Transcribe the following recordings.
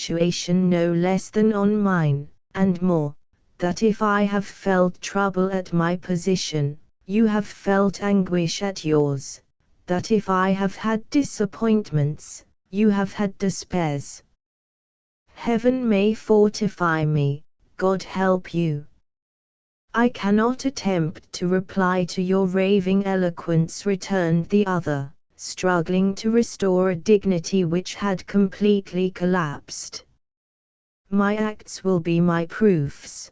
situation no less than on mine, and more, that if I have felt trouble at my position, you have felt anguish at yours, that if I have had disappointments, you have had despairs. Heaven may fortify me, God help you. I cannot attempt to reply to your raving eloquence, returned the other, struggling to restore a dignity which had completely collapsed. My acts will be my proofs.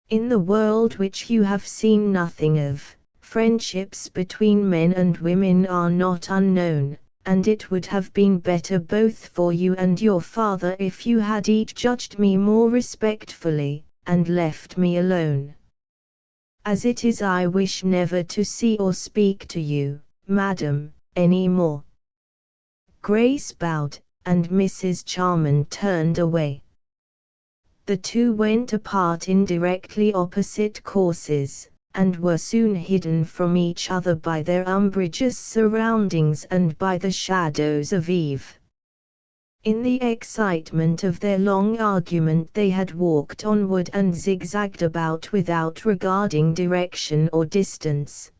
In the world which you have seen nothing of, friendships between men and women are not unknown, and it would have been better both for you and your father if you had each judged me more respectfully, and left me alone. As it is, I wish never to see or speak to you, madam, any more. Grace bowed, and Mrs. Charmond turned away. The two went apart in directly opposite courses, and were soon hidden from each other by their umbrageous surroundings and by the shadows of eve. In the excitement of their long argument they had walked onward and zigzagged about without regarding direction or distance.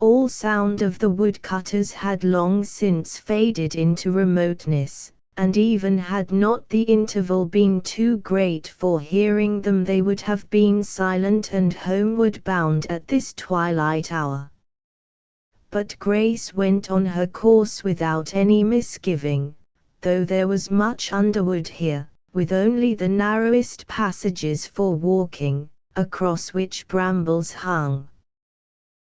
All sound of the woodcutters had long since faded into remoteness, and even had not the interval been too great for hearing them, they would have been silent and homeward bound at this twilight hour. But Grace went on her course without any misgiving, though there was much underwood here, with only the narrowest passages for walking, across which brambles hung.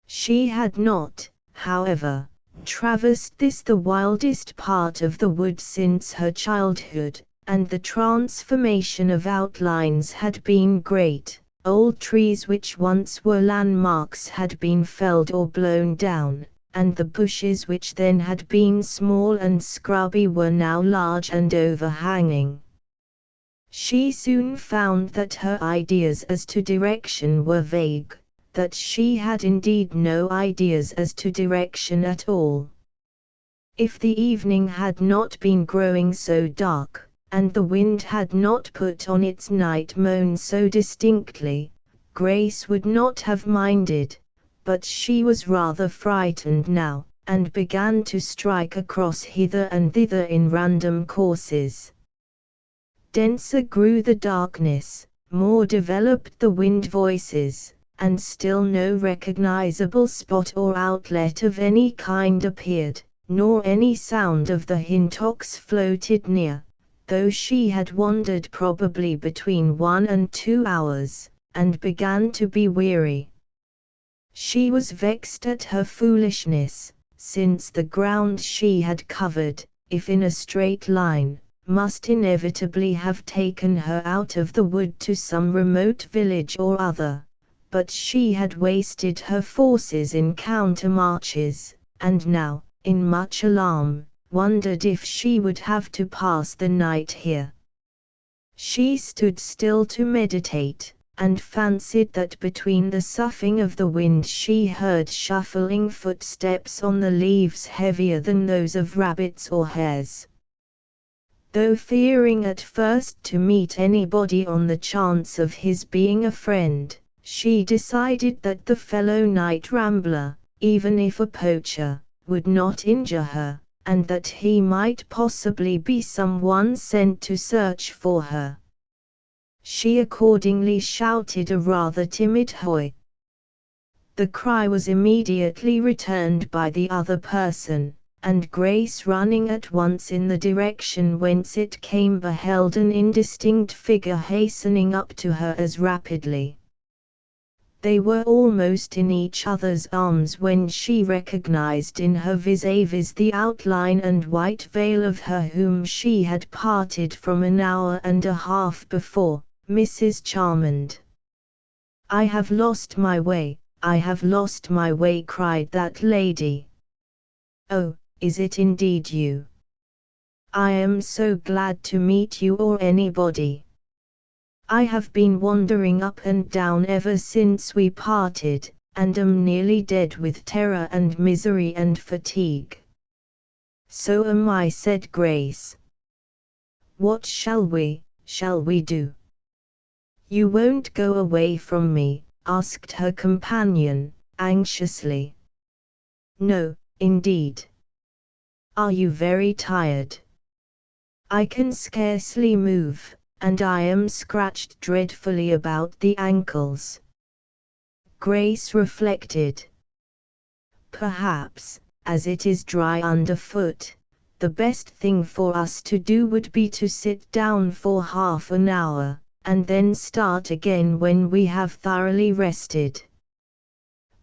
She had not, however, traversed this the wildest part of the wood since her childhood, and the transformation of outlines had been great. Old trees which once were landmarks had been felled or blown down, and the bushes which then had been small and scrubby were now large and overhanging. She soon found that her ideas as to direction were vague, that she had indeed no ideas as to direction at all. If the evening had not been growing so dark, and the wind had not put on its night moan so distinctly, Grace would not have minded, but she was rather frightened now, and began to strike across hither and thither in random courses. Denser grew the darkness, more developed the wind voices, and still no recognizable spot or outlet of any kind appeared, nor any sound of the hintocks floated near, though she had wandered probably between 1 and 2 hours, and began to be weary. She was vexed at her foolishness, since the ground she had covered, if in a straight line, must inevitably have taken her out of the wood to some remote village or other, but she had wasted her forces in countermarches, and now, in much alarm, wondered if she would have to pass the night here. She stood still to meditate, and fancied that between the soughing of the wind she heard shuffling footsteps on the leaves heavier than those of rabbits or hares. Though fearing at first to meet anybody on the chance of his being a friend, she decided that the fellow night rambler, even if a poacher, would not injure her, and that he might possibly be someone sent to search for her. She accordingly shouted a rather timid "Hoy!" The cry was immediately returned by the other person, and Grace, running at once in the direction whence it came, beheld an indistinct figure hastening up to her as rapidly. They were almost in each other's arms when she recognized in her vis-a-vis the outline and white veil of her whom she had parted from an hour and a half before, Mrs. Charmond. "I have lost my way, I have lost my way," cried that lady. "Oh, is it indeed you? I am so glad to meet you or anybody. I have been wandering up and down ever since we parted, and am nearly dead with terror and misery and fatigue." "So am I," said Grace. What shall we do? You won't go away from me? Asked her companion, anxiously. No, indeed. Are you very tired? I can scarcely move, and I am scratched dreadfully about the ankles. Grace reflected. Perhaps, as it is dry underfoot, the best thing for us to do would be to sit down for half an hour, and then start again when we have thoroughly rested.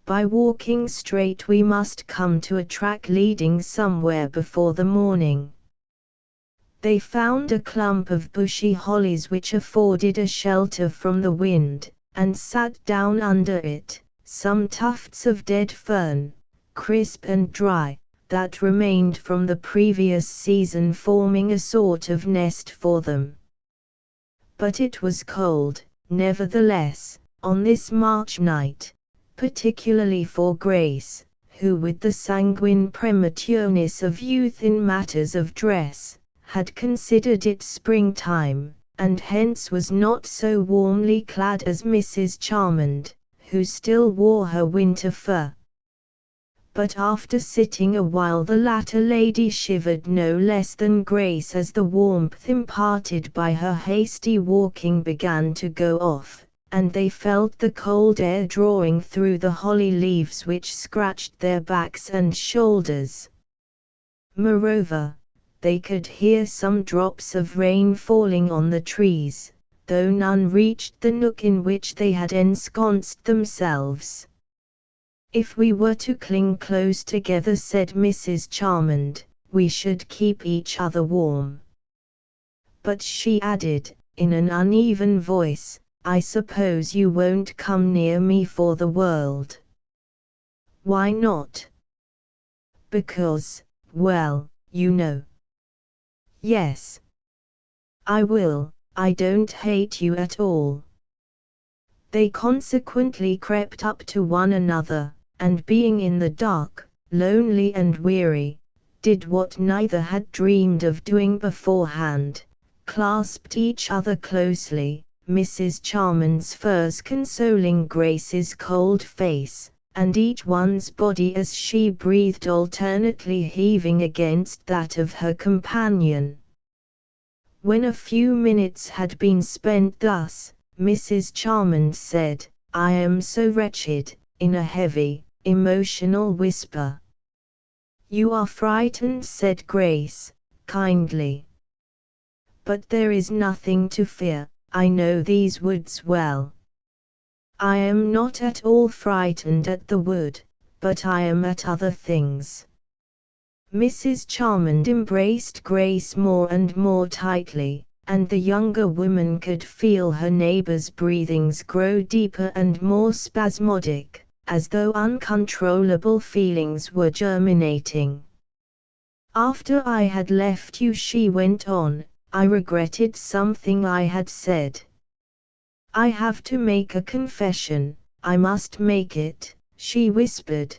By walking straight we must come to a track leading somewhere before the morning. They found a clump of bushy hollies which afforded a shelter from the wind, and sat down under it, some tufts of dead fern, crisp and dry, that remained from the previous season forming a sort of nest for them. But it was cold, nevertheless, on this March night, particularly for Grace, who with the sanguine prematureness of youth in matters of dress, had considered it springtime, and hence was not so warmly clad as Mrs. Charmond, who still wore her winter fur. But after sitting a while the latter lady shivered no less than Grace as the warmth imparted by her hasty walking began to go off, and they felt the cold air drawing through the holly leaves which scratched their backs and shoulders. Moreover, they could hear some drops of rain falling on the trees, though none reached the nook in which they had ensconced themselves. If we were to cling close together, said Mrs. Charmond, we should keep each other warm. But she added, in an uneven voice, I suppose you won't come near me for the world. Why not? Because, well, you know. Yes. I will, I don't hate you at all. They consequently crept up to one another, and being in the dark, lonely and weary, did what neither had dreamed of doing beforehand, clasped each other closely, Mrs. Charmond's furs consoling Grace's cold face, and each one's body as she breathed alternately heaving against that of her companion. When a few minutes had been spent thus, Mrs. Charmond said, I am so wretched, in a heavy, emotional whisper. You are frightened, said Grace, kindly. But there is nothing to fear, I know these woods well. I am not at all frightened at the wood, but I am at other things. Mrs. Charmond embraced Grace more and more tightly, and the younger woman could feel her neighbor's breathings grow deeper and more spasmodic, as though uncontrollable feelings were germinating. After I had left you, she went on, I regretted something I had said. I have to make a confession, I must make it, she whispered,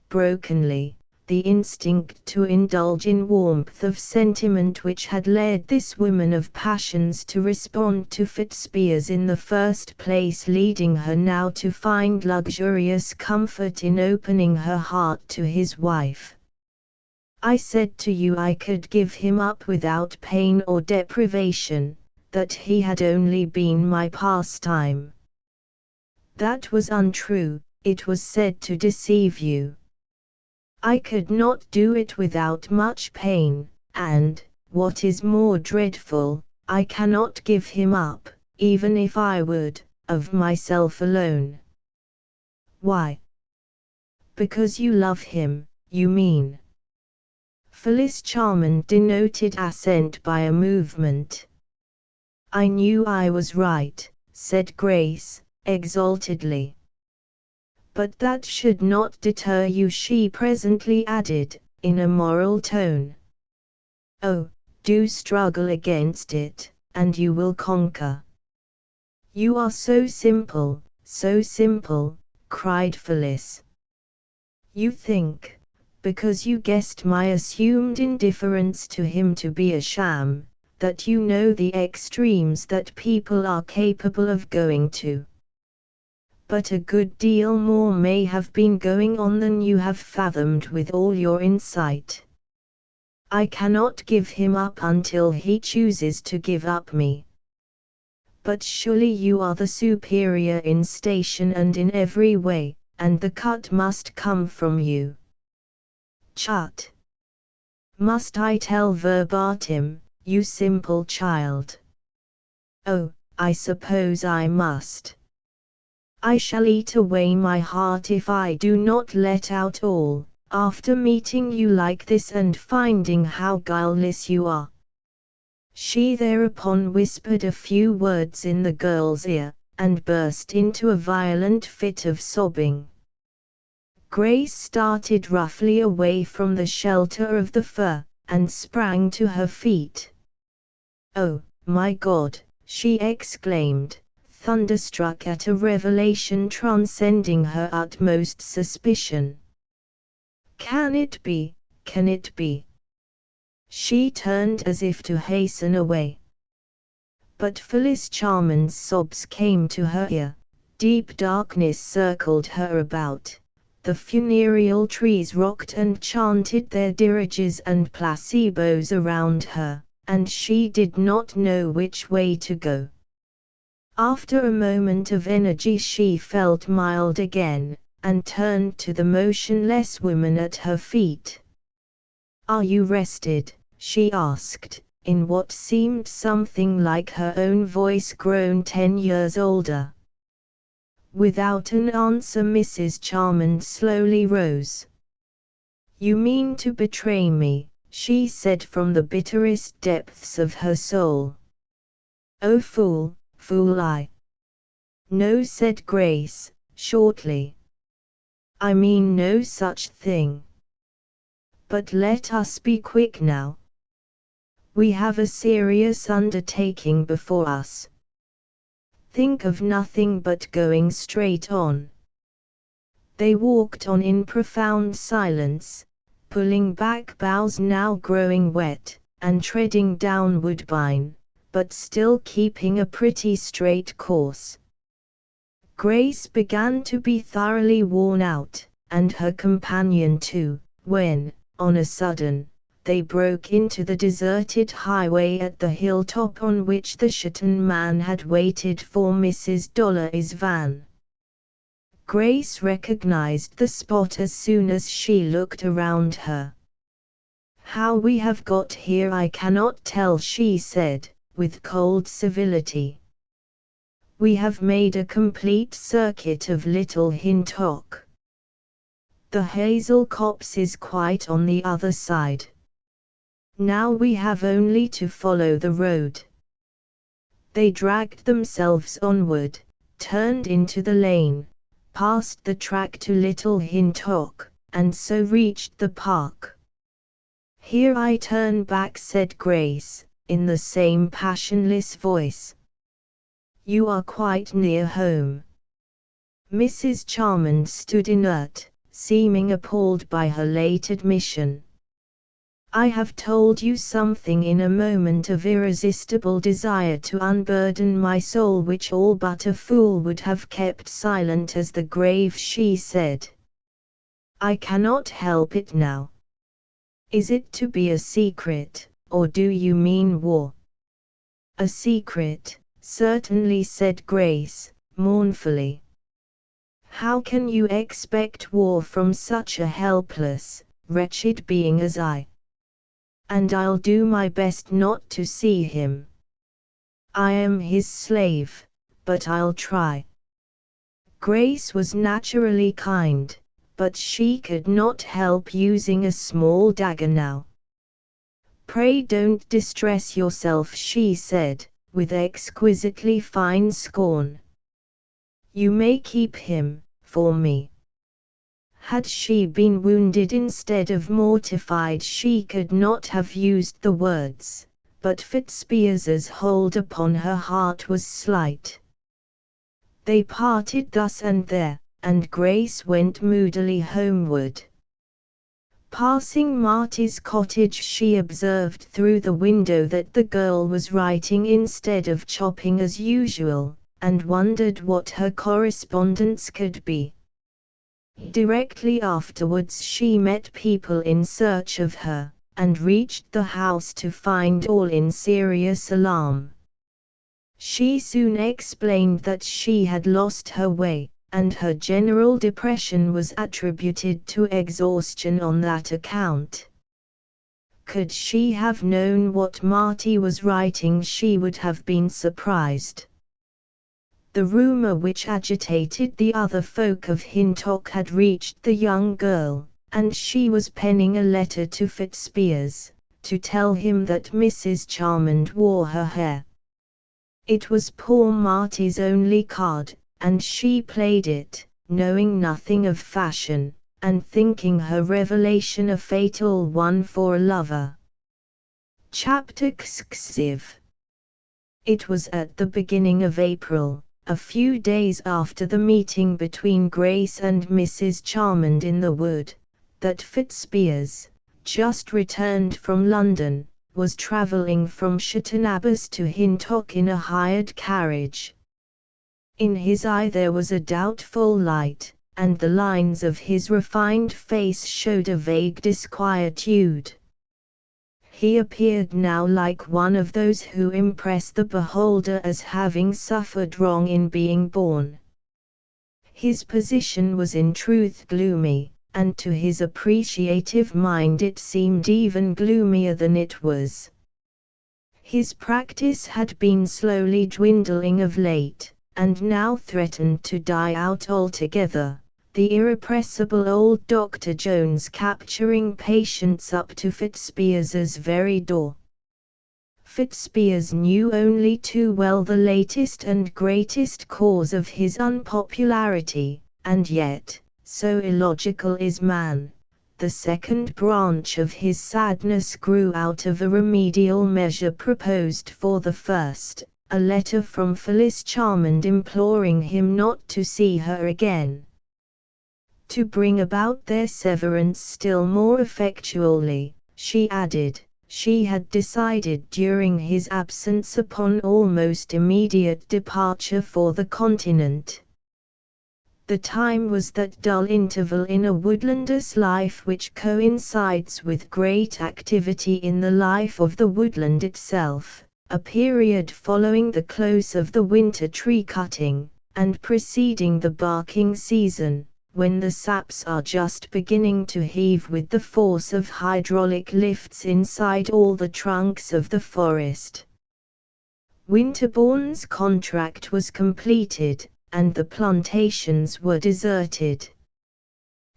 brokenly. The instinct to indulge in warmth of sentiment which had led this woman of passions to respond to Fitzpiers in the first place leading her now to find luxurious comfort in opening her heart to his wife. I said to you I could give him up without pain or deprivation, that he had only been my pastime. That was untrue, it was said to deceive you. I could not do it without much pain, and, what is more dreadful, I cannot give him up, even if I would, of myself alone. Why? Because you love him, you mean. Phyllis Charmond denoted assent by a movement. I knew I was right, said Grace, exaltedly. But that should not deter you, she presently added, in a moral tone. Oh, do struggle against it, and you will conquer. You are so simple, cried Phyllis. You think, because you guessed my assumed indifference to him to be a sham, that you know the extremes that people are capable of going to. But a good deal more may have been going on than you have fathomed with all your insight. I cannot give him up until he chooses to give up me. But surely you are the superior in station and in every way, and the cut must come from you. Chut! Must I tell verbatim, you simple child? Oh, I suppose I must. I shall eat away my heart if I do not let out all, after meeting you like this and finding how guileless you are. She thereupon whispered a few words in the girl's ear, and burst into a violent fit of sobbing. Grace started roughly away from the shelter of the fir, and sprang to her feet. "Oh, my God!" she exclaimed, thunderstruck at a revelation transcending her utmost suspicion. Can it be? Can it be?" She turned as if to hasten away. But Phyllis Charman's sobs came to her ear, deep darkness circled her about, the funereal trees rocked and chanted their diriges and placebos around her, and she did not know which way to go. After a moment of energy she felt mild again, and turned to the motionless woman at her feet. "Are you rested?" she asked, in what seemed something like her own voice grown 10 years older. Without an answer Mrs. Charman slowly rose. "You mean to betray me," she said from the bitterest depths of her soul. "Oh fool, fool I." "No," said Grace, shortly. "I mean no such thing. But let us be quick now. We have a serious undertaking before us. Think of nothing but going straight on." They walked on in profound silence, pulling back boughs now growing wet, and treading down woodbine, but still keeping a pretty straight course. Grace began to be thoroughly worn out, and her companion too, when, on a sudden, they broke into the deserted highway at the hilltop on which the Chilton man had waited for Mrs. Dollar's van. Grace recognized the spot as soon as she looked around her. "How we have got here I cannot tell," she said, with cold civility. "We have made a complete circuit of Little Hintock. The hazel copse is quite on the other side. Now we have only to follow the road." They dragged themselves onward, turned into the lane, passed the track to Little Hintock, and so reached the park. "Here I turn back," said Grace, in the same passionless voice. "You are quite near home." Mrs. Charman stood inert, seeming appalled by her late admission. "I have told you something in a moment of irresistible desire to unburden my soul which all but a fool would have kept silent as the grave," she said. "I cannot help it now. Is it to be a secret, or do you mean war?" "A secret, certainly," said Grace, mournfully. "How can you expect war from such a helpless, wretched being as I? And I'll do my best not to see him. I am his slave, but I'll try." Grace was naturally kind, but she could not help using a small dagger now. "Pray don't distress yourself," she said, with exquisitely fine scorn. "You may keep him, for me." Had she been wounded instead of mortified she could not have used the words, but Fitzpiers's hold upon her heart was slight. They parted thus and there, and Grace went moodily homeward. Passing Marty's cottage, she observed through the window that the girl was writing instead of chopping as usual, and wondered what her correspondence could be. Directly afterwards she met people in search of her, and reached the house to find all in serious alarm. She soon explained that she had lost her way, and her general depression was attributed to exhaustion on that account. Could she have known what Marty was writing, she would have been surprised. The rumor which agitated the other folk of Hintock had reached the young girl, and she was penning a letter to Fitzpiers, to tell him that Mrs. Charmond wore her hair. It was poor Marty's only card, and she played it, knowing nothing of fashion, and thinking her revelation a fatal one for a lover. Chapter 6. It was at the beginning of April, a few days after the meeting between Grace and Mrs. Charmond in the wood, that Fitzpiers, just returned from London, was travelling from Shetton Abbas to Hintock in a hired carriage. In his eye there was a doubtful light, and the lines of his refined face showed a vague disquietude. He appeared now like one of those who impress the beholder as having suffered wrong in being born. His position was in truth gloomy, and to his appreciative mind it seemed even gloomier than it was. His practice had been slowly dwindling of late, and now threatened to die out altogether, the irrepressible old Dr. Jones capturing patients up to Fitzpiers's very door. Fitzpiers knew only too well the latest and greatest cause of his unpopularity, and yet, so illogical is man, the second branch of his sadness grew out of a remedial measure proposed for the first, a letter from Phyllis Charmond imploring him not to see her again. To bring about their severance still more effectually, she added, she had decided during his absence upon almost immediate departure for the Continent. The time was that dull interval in a Woodlander's life which coincides with great activity in the life of the woodland itself, a period following the close of the winter tree cutting, and preceding the barking season, when the saps are just beginning to heave with the force of hydraulic lifts inside all the trunks of the forest. Winterbourne's contract was completed, and the plantations were deserted.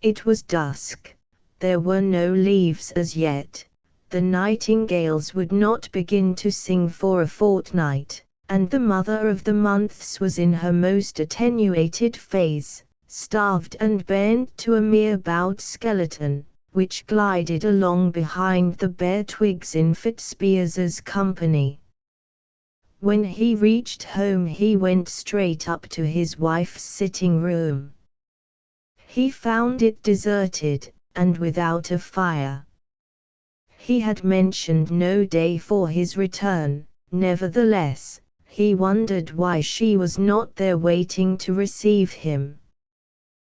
It was dusk. There were no leaves as yet. The nightingales would not begin to sing for a fortnight, and the mother of the months was in her most attenuated phase, starved and bent to a mere bowed skeleton, which glided along behind the bare twigs in Fitzpiers's company. When he reached home he went straight up to his wife's sitting room. He found it deserted, and without a fire. He had mentioned no day for his return, nevertheless, he wondered why she was not there waiting to receive him.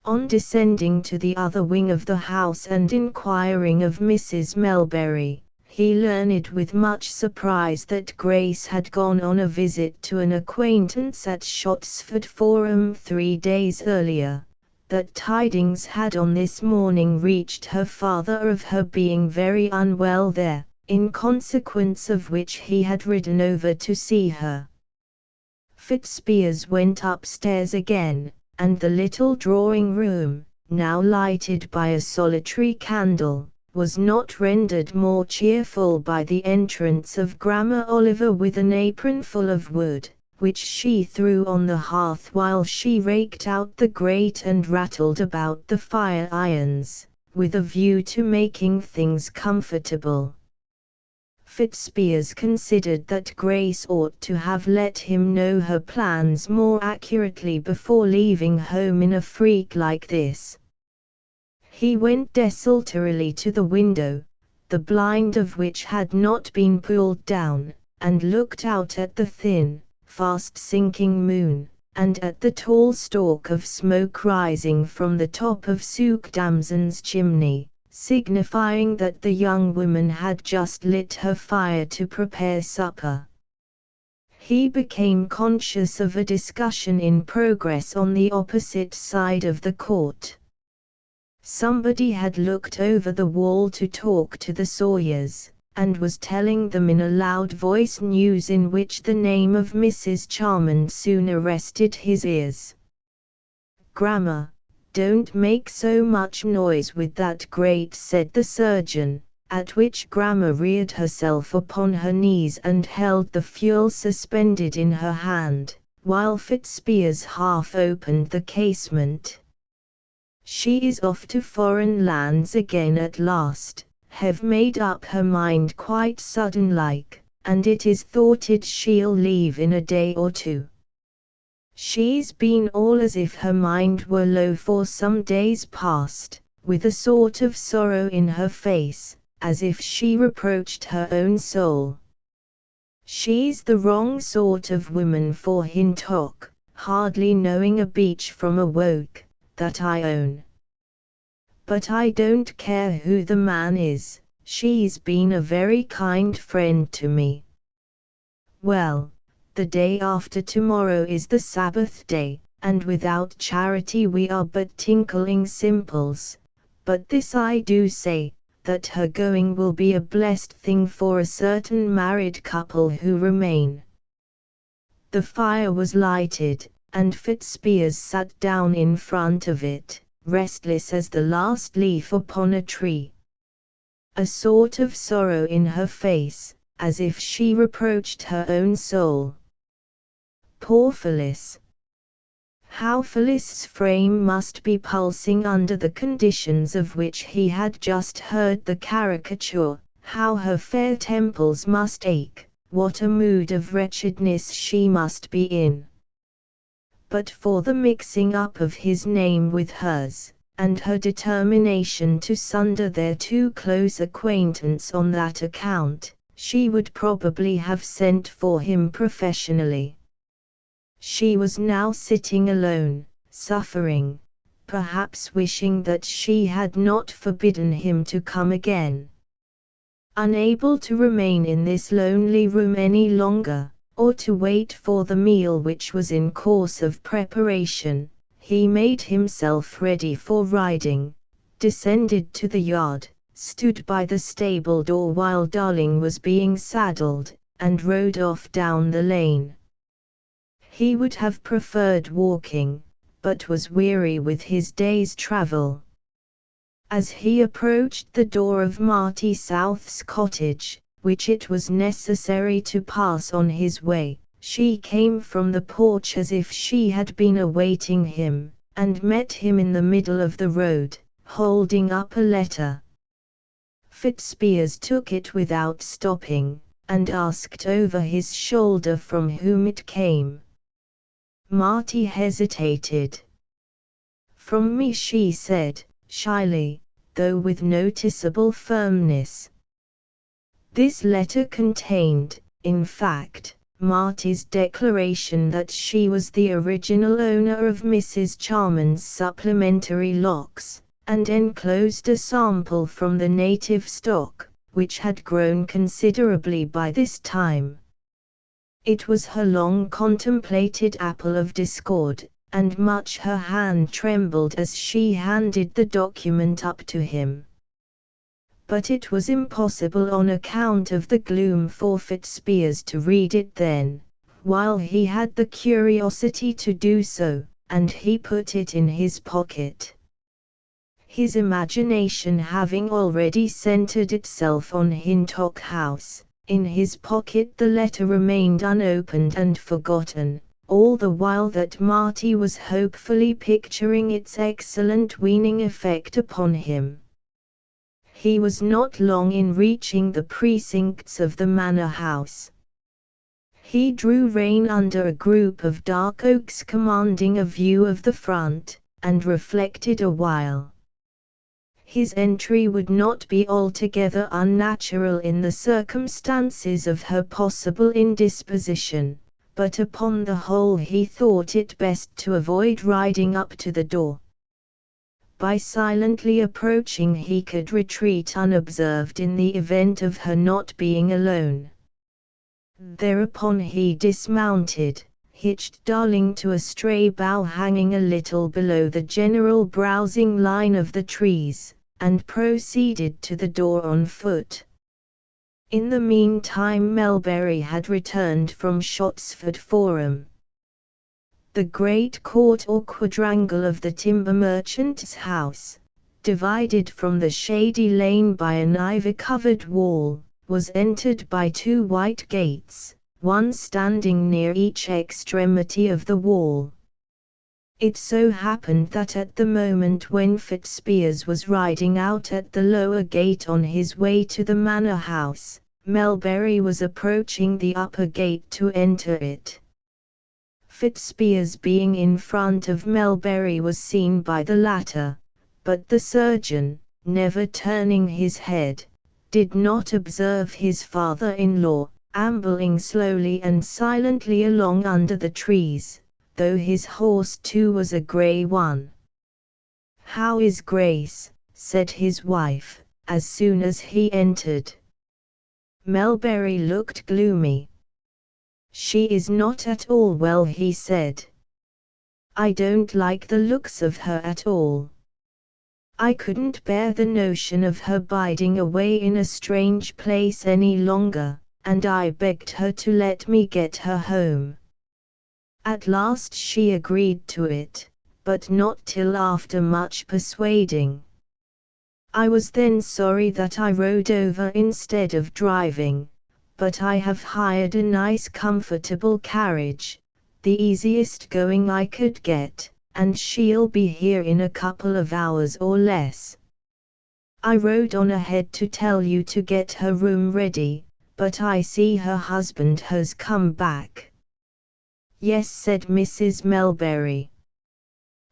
On descending to the other wing of the house and inquiring of Mrs. Melbury, he learned with much surprise that Grace had gone on a visit to an acquaintance at Shottsford Forum 3 days earlier, that tidings had on this morning reached her father of her being very unwell there, in consequence of which he had ridden over to see her. Fitzpiers went upstairs again, and the little drawing-room, now lighted by a solitary candle, was not rendered more cheerful by the entrance of Grandma Oliver with an apron full of wood, which she threw on the hearth while she raked out the grate and rattled about the fire irons, with a view to making things comfortable. Fitzpiers considered that Grace ought to have let him know her plans more accurately before leaving home in a freak like this. He went desultorily to the window, the blind of which had not been pulled down, and looked out at the thin, fast-sinking moon, and at the tall stalk of smoke rising from the top of Sook Damson's chimney, signifying that the young woman had just lit her fire to prepare supper. He became conscious of a discussion in progress on the opposite side of the court. Somebody had looked over the wall to talk to the Sawyers, and was telling them in a loud voice news in which the name of Mrs. Charmond soon arrested his ears. "Grammar, don't make so much noise with that grate," said the surgeon, at which Grammar reared herself upon her knees and held the fuel suspended in her hand, while Fitzpiers half opened the casement. "She is off to foreign lands again at last, have made up her mind quite sudden like, and it is thoughted she'll leave in a day or two. She's been all as if her mind were low for some days past, with a sort of sorrow in her face, as if she reproached her own soul. She's the wrong sort of woman for Hintock, hardly knowing a beech from a woke, that I own. But I don't care who the man is, she's been a very kind friend to me. Well, the day after tomorrow is the Sabbath day, and without charity we are but tinkling simples, but this I do say, that her going will be a blessed thing for a certain married couple who remain." The fire was lighted, and Fitzpiers sat down in front of it, restless as the last leaf upon a tree. A sort of sorrow in her face, as if she reproached her own soul. Poor Phyllis! How Phyllis's frame must be pulsing under the conditions of which he had just heard the caricature, how her fair temples must ache, what a mood of wretchedness she must be in. But for the mixing up of his name with hers, and her determination to sunder their too close acquaintance on that account, she would probably have sent for him professionally. She was now sitting alone, suffering, perhaps wishing that she had not forbidden him to come again. Unable to remain in this lonely room any longer, or to wait for the meal which was in course of preparation, he made himself ready for riding, descended to the yard, stood by the stable door while Darling was being saddled, and rode off down the lane. He would have preferred walking, but was weary with his day's travel. As he approached the door of Marty South's cottage, which it was necessary to pass on his way, she came from the porch as if she had been awaiting him, and met him in the middle of the road, holding up a letter. Fitzpiers took it without stopping, and asked over his shoulder from whom it came. Marty hesitated. "From me," she said, shyly, though with noticeable firmness. This letter contained, in fact, Marty's declaration that she was the original owner of Mrs. Charmond's supplementary locks, and enclosed a sample from the native stock, which had grown considerably by this time. It was her long contemplated apple of discord, and much her hand trembled as she handed the document up to him. But it was impossible on account of the gloom for Fitzpiers to read it then, while he had the curiosity to do so, and he put it in his pocket. His imagination having already centered itself on Hintock House, in his pocket the letter remained unopened and forgotten, all the while that Marty was hopefully picturing its excellent weaning effect upon him. He was not long in reaching the precincts of the manor house. He drew rein under a group of dark oaks commanding a view of the front, and reflected a while. His entry would not be altogether unnatural in the circumstances of her possible indisposition, but upon the whole he thought it best to avoid riding up to the door. By silently approaching he could retreat unobserved in the event of her not being alone. Thereupon he dismounted, hitched Darling to a stray bough hanging a little below the general browsing line of the trees, and proceeded to the door on foot. In the meantime Melbury had returned from Shottsford Forum. The great court or quadrangle of the timber merchant's house, divided from the shady lane by an ivy-covered wall, was entered by two white gates, one standing near each extremity of the wall. It so happened that at the moment when Fitzpiers was riding out at the lower gate on his way to the manor house, Melbury was approaching the upper gate to enter it. Fitzpiers being in front of Melbury was seen by the latter, but the surgeon, never turning his head, did not observe his father-in-law, ambling slowly and silently along under the trees, though his horse too was a grey one. "How is Grace?" said his wife, as soon as he entered. Melbury looked gloomy. "She is not at all well," he said. "I don't like the looks of her at all. I couldn't bear the notion of her biding away in a strange place any longer, and I begged her to let me get her home. At last she agreed to it, but not till after much persuading. I was then sorry that I rode over instead of driving, but I have hired a nice comfortable carriage, the easiest going I could get, and she'll be here in a couple of hours or less. I rode on ahead to tell you to get her room ready, but I see her husband has come back." "Yes," said Mrs. Melbury.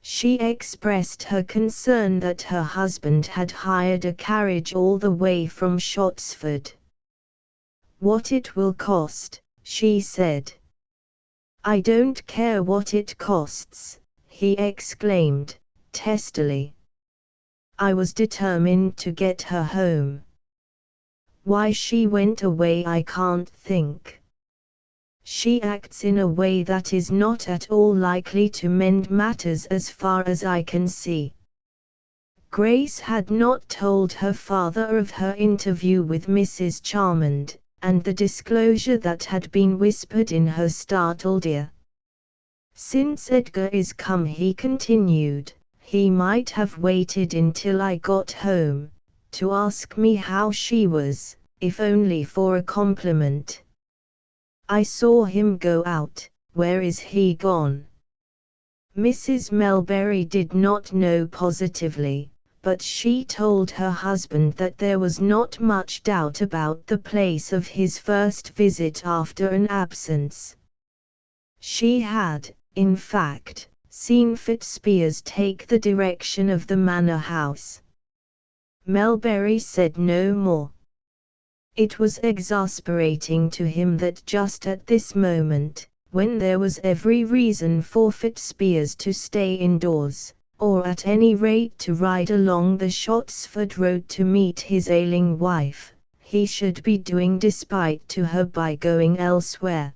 She expressed her concern that her husband had hired a carriage all the way from Shottsford. "What it will cost," she said. "I don't care what it costs," he exclaimed, testily. "I was determined to get her home. Why she went away I can't think. She acts in a way that is not at all likely to mend matters as far as I can see." Grace had not told her father of her interview with Mrs. Charmond, and the disclosure that had been whispered in her startled ear. "Since Edgar is come," he continued, "he might have waited until I got home, to ask me how she was, if only for a compliment. I saw him go out. Where is he gone?" Mrs. Melbury did not know positively, but she told her husband that there was not much doubt about the place of his first visit after an absence. She had, in fact, seen Fitzpiers take the direction of the manor house. Melbury said no more. It was exasperating to him that just at this moment, when there was every reason for Fitzpiers to stay indoors, or at any rate to ride along the Shottsford road to meet his ailing wife, he should be doing despite to her by going elsewhere.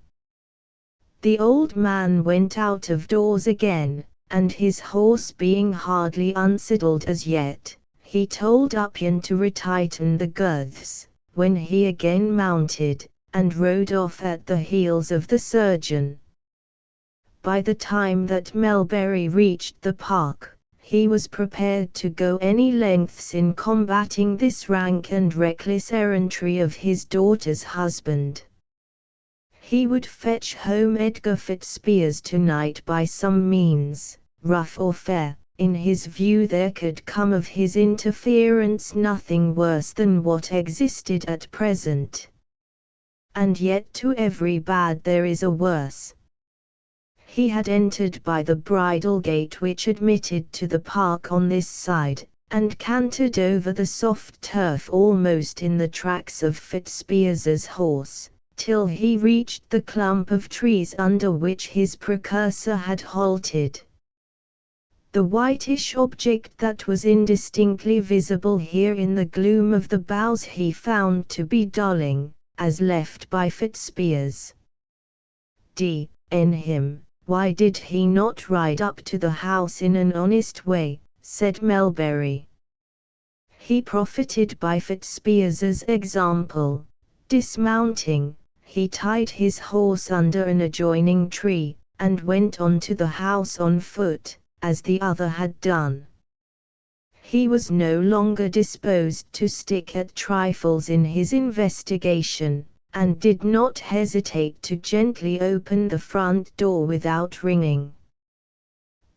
The old man went out of doors again, and his horse being hardly unsaddled as yet, he told Upyon to retighten the girths, when he again mounted, and rode off at the heels of the surgeon. By the time that Melbury reached the park, he was prepared to go any lengths in combating this rank and reckless errantry of his daughter's husband. He would fetch home Edgar Fitzpiers tonight by some means, rough or fair. In his view there could come of his interference nothing worse than what existed at present. And yet to every bad there is a worse. He had entered by the bridle gate which admitted to the park on this side, and cantered over the soft turf almost in the tracks of Fitzspiers's horse, till he reached the clump of trees under which his precursor had halted. The whitish object that was indistinctly visible here in the gloom of the boughs he found to be Darling, as left by Fitzspiers. D.N. him, why did he not ride up to the house in an honest way, said Melbury. He profited by Fitzspiers's example. Dismounting, he tied his horse under an adjoining tree, and went on to the house on foot, as the other had done. He was no longer disposed to stick at trifles in his investigation, and did not hesitate to gently open the front door without ringing.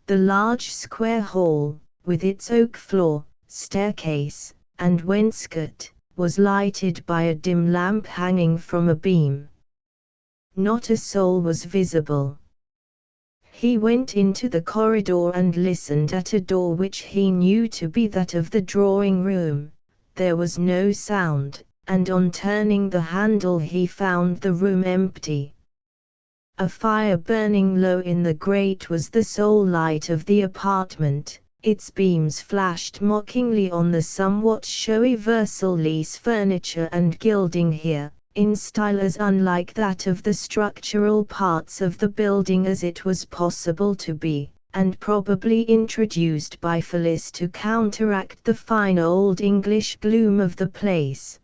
The large square hall, with its oak floor, staircase, and wainscot, was lighted by a dim lamp hanging from a beam. Not a soul was visible. He went into the corridor and listened at a door which he knew to be that of the drawing-room. There was no sound, and on turning the handle he found the room empty. A fire burning low in the grate was the sole light of the apartment. Its beams flashed mockingly on the somewhat showy Versailles furniture and gilding here, in style as unlike that of the structural parts of the building as it was possible to be, and probably introduced by Phyllis to counteract the fine old English gloom of the place.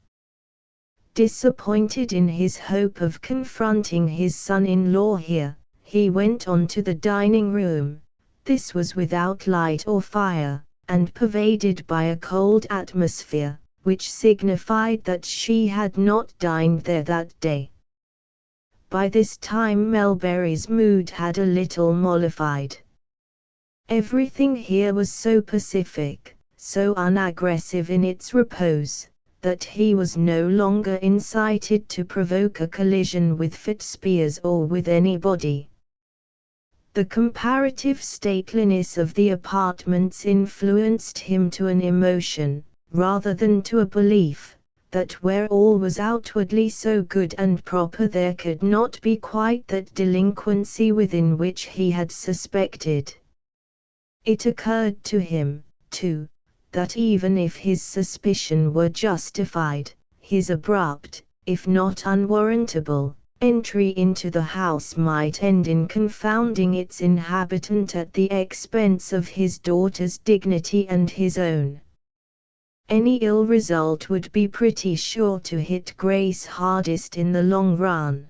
Disappointed in his hope of confronting his son-in-law here, he went on to the dining-room. This was without light or fire, and pervaded by a cold atmosphere, which signified that she had not dined there that day. By this time Melbury's mood had a little mollified. Everything here was so pacific, so unaggressive in its repose, that he was no longer incited to provoke a collision with Fitzspiers or with anybody. The comparative stateliness of the apartments influenced him to an emotion, rather than to a belief, that where all was outwardly so good and proper there could not be quite that delinquency within which he had suspected. It occurred to him, too, that even if his suspicion were justified, his abrupt, if not unwarrantable, entry into the house might end in confounding its inhabitant at the expense of his daughter's dignity and his own. Any ill result would be pretty sure to hit Grace hardest in the long run.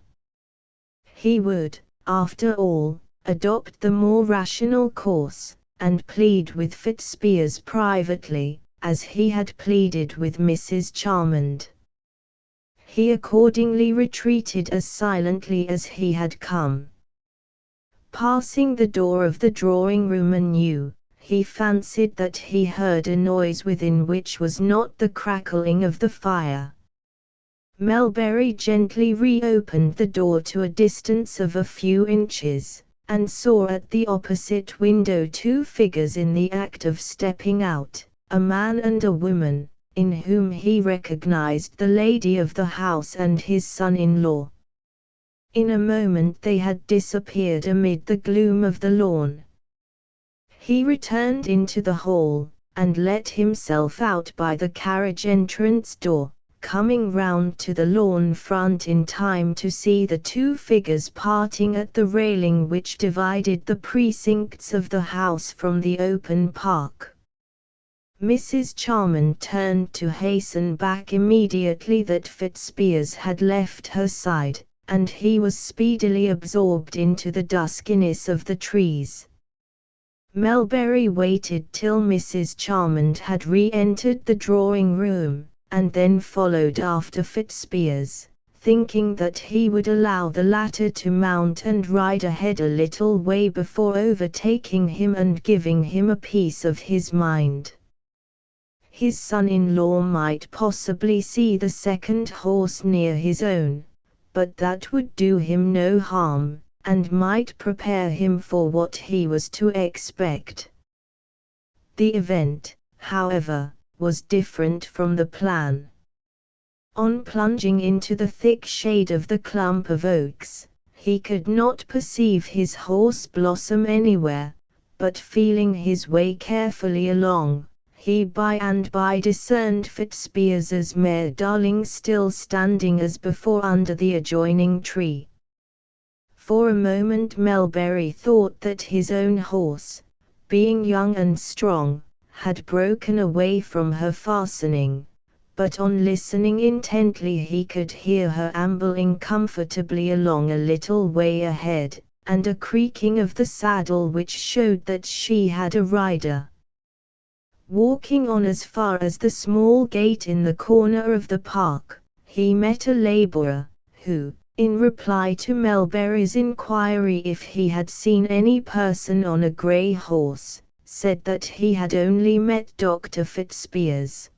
He would, after all, adopt the more rational course, and plead with Fitzspiers privately, as he had pleaded with Mrs. Charmond. He accordingly retreated as silently as he had come. Passing the door of the drawing-room anew, he fancied that he heard a noise within which was not the crackling of the fire. Melbury gently reopened the door to a distance of a few inches, and saw at the opposite window two figures in the act of stepping out, a man and a woman, in whom he recognized the lady of the house and his son-in-law. In a moment they had disappeared amid the gloom of the lawn. He returned into the hall, and let himself out by the carriage entrance door, coming round to the lawn front in time to see the two figures parting at the railing which divided the precincts of the house from the open park. Mrs. Charmond turned to hasten back immediately that Fitzspiers had left her side, and he was speedily absorbed into the duskiness of the trees. Melbury waited till Mrs. Charmond had re-entered the drawing-room, and then followed after Fitzspiers, thinking that he would allow the latter to mount and ride ahead a little way before overtaking him and giving him a piece of his mind. His son-in-law might possibly see the second horse near his own, but that would do him no harm, and might prepare him for what he was to expect. The event, however, was different from the plan. On plunging into the thick shade of the clump of oaks, he could not perceive his horse Blossom anywhere, but feeling his way carefully along, he by and by discerned Fitzspiers's mare Darling still standing as before under the adjoining tree. For a moment Melbury thought that his own horse, being young and strong, had broken away from her fastening, but on listening intently he could hear her ambling comfortably along a little way ahead, and a creaking of the saddle which showed that she had a rider. Walking on as far as the small gate in the corner of the park, he met a labourer, who, in reply to Melbury's inquiry if he had seen any person on a grey horse, said that he had only met Dr. Fitzspiers.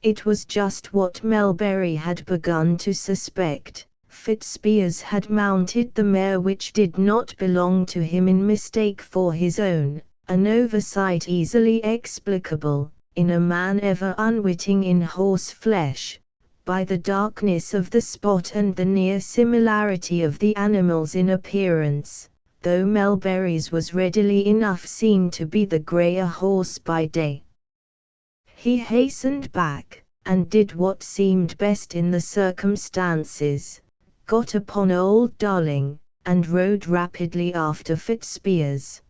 It was just what Melbury had begun to suspect. Fitzspiers had mounted the mare which did not belong to him in mistake for his own, an oversight easily explicable, in a man ever unwitting in horse flesh, by the darkness of the spot and the near similarity of the animals in appearance, though Melbury's was readily enough seen to be the greyer horse by day. He hastened back, and did what seemed best in the circumstances, got upon old Darling, and rode rapidly after Fitzspiers.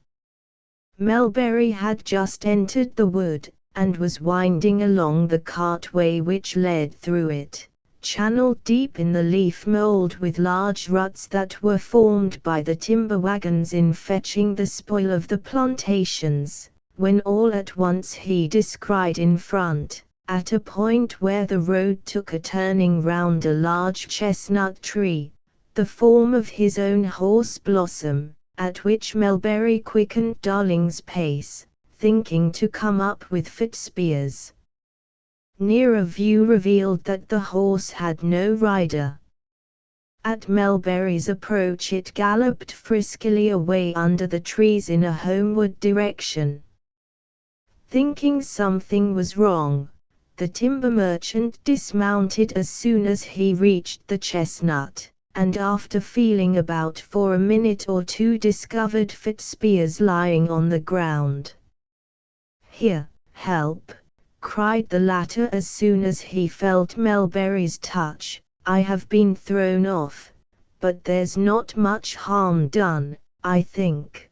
Melbury had just entered the wood, and was winding along the cartway which led through it, channeled deep in the leaf mould with large ruts that were formed by the timber wagons in fetching the spoil of the plantations, when all at once he descried in front, at a point where the road took a turning round a large chestnut tree, the form of his own horse Blossom, at which Melbury quickened Darling's pace, thinking to come up with Fitzspiers. Nearer view revealed that the horse had no rider. At Melbury's approach it galloped friskily away under the trees in a homeward direction. Thinking something was wrong, the timber merchant dismounted as soon as he reached the chestnut, and after feeling about for a minute or two discovered Fitzspiers lying on the ground. "Here, help!" cried the latter as soon as he felt Melbury's touch. "I have been thrown off, but there's not much harm done, I think."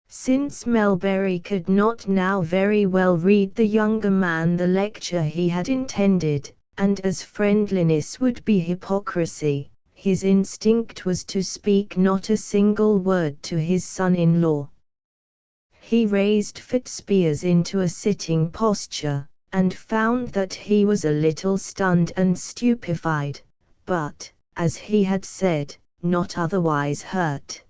Since Melbury could not now very well read the younger man the lecture he had intended, and as friendliness would be hypocrisy, his instinct was to speak not a single word to his son-in-law. He raised Fitzspiers into a sitting posture, and found that he was a little stunned and stupefied, but, as he had said, not otherwise hurt.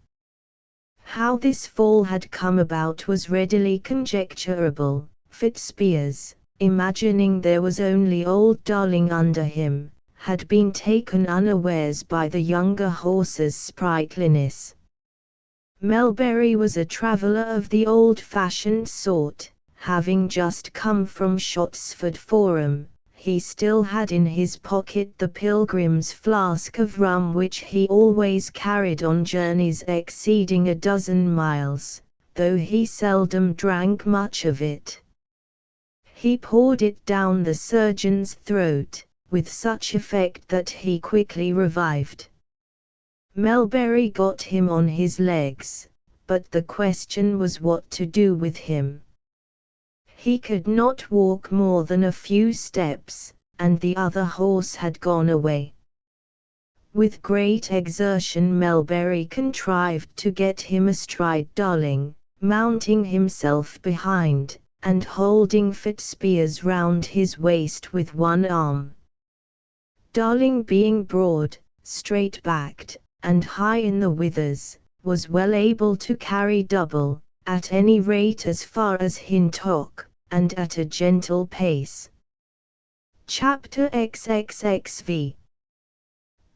How this fall had come about was readily conjecturable. Fitzspiers, imagining there was only old Darling under him, had been taken unawares by the younger horse's sprightliness. Melbury was a traveller of the old-fashioned sort. Having just come from Shottsford Forum, he still had in his pocket the pilgrim's flask of rum which he always carried on journeys exceeding a dozen miles, though he seldom drank much of it. He poured it down the surgeon's throat, with such effect that he quickly revived. Melbury got him on his legs, but the question was what to do with him. He could not walk more than a few steps, and the other horse had gone away. With great exertion Melbury contrived to get him astride Darling, mounting himself behind, and holding Fitzspiers round his waist with one arm. Darling, being broad, straight-backed, and high in the withers, was well able to carry double, at any rate as far as Hintock, and at a gentle pace. Chapter XXXV.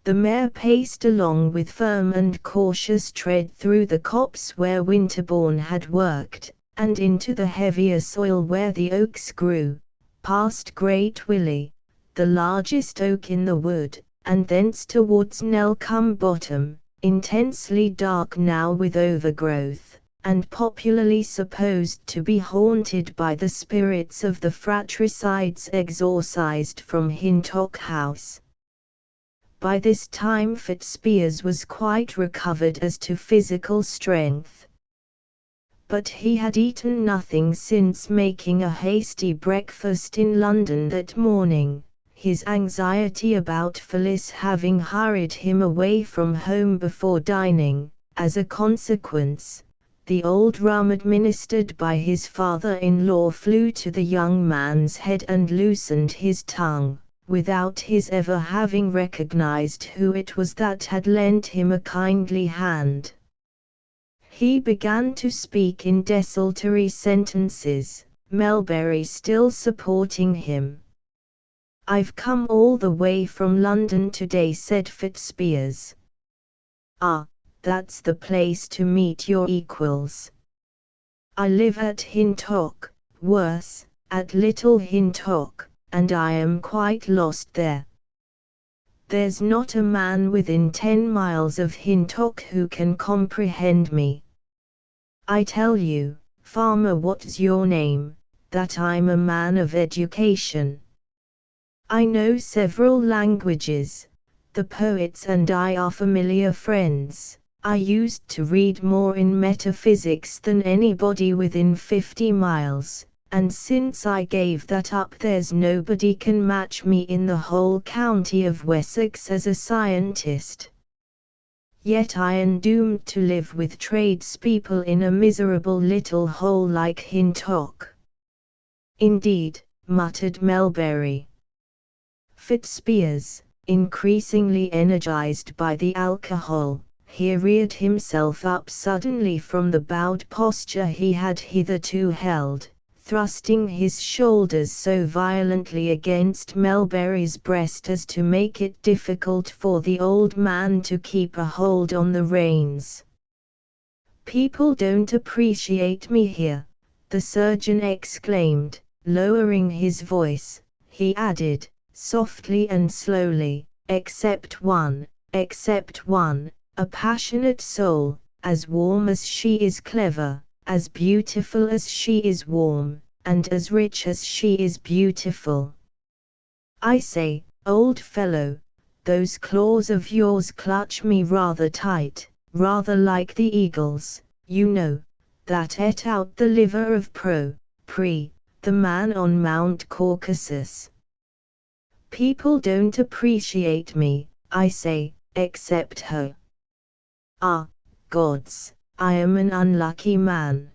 The mare paced along with firm and cautious tread through the copse where Winterbourne had worked, and into the heavier soil where the oaks grew, past Great Willie, the largest oak in the wood, and thence towards Nellcombe Bottom, intensely dark now with overgrowth, and popularly supposed to be haunted by the spirits of the fratricides exorcised from Hintock House. By this time Fitzpiers was quite recovered as to physical strength. But he had eaten nothing since making a hasty breakfast in London that morning, his anxiety about Phyllis having hurried him away from home before dining. As a consequence, the old rum administered by his father-in-law flew to the young man's head and loosened his tongue, without his ever having recognized who it was that had lent him a kindly hand. He began to speak in desultory sentences, Melbury still supporting him. "I've come all the way from London today," said Fitzpiers. "Ah, that's the place to meet your equals. I live at Hintock, worse, at Little Hintock, and I am quite lost there. There's not a man within 10 miles of Hintock who can comprehend me. I tell you, farmer, what's your name, that I'm a man of education. I know several languages, the poets and I are familiar friends. I used to read more in metaphysics than anybody within 50 miles, and since I gave that up there's nobody can match me in the whole county of Wessex as a scientist. Yet I am doomed to live with tradespeople in a miserable little hole like Hintock." "Indeed," muttered Melbury. Fitzpiers, increasingly energized by the alcohol, he reared himself up suddenly from the bowed posture he had hitherto held, thrusting his shoulders so violently against Melbury's breast as to make it difficult for the old man to keep a hold on the reins. "People don't appreciate me here," the surgeon exclaimed, lowering his voice. He added, softly and slowly, except one, a passionate soul, as warm as she is clever, as beautiful as she is warm, and as rich as she is beautiful. I say, old fellow, those claws of yours clutch me rather tight, rather like the eagles, you know, that ate out the liver of the man on Mount Caucasus. People don't appreciate me, I say, except her. Ah, gods, I am an unlucky man.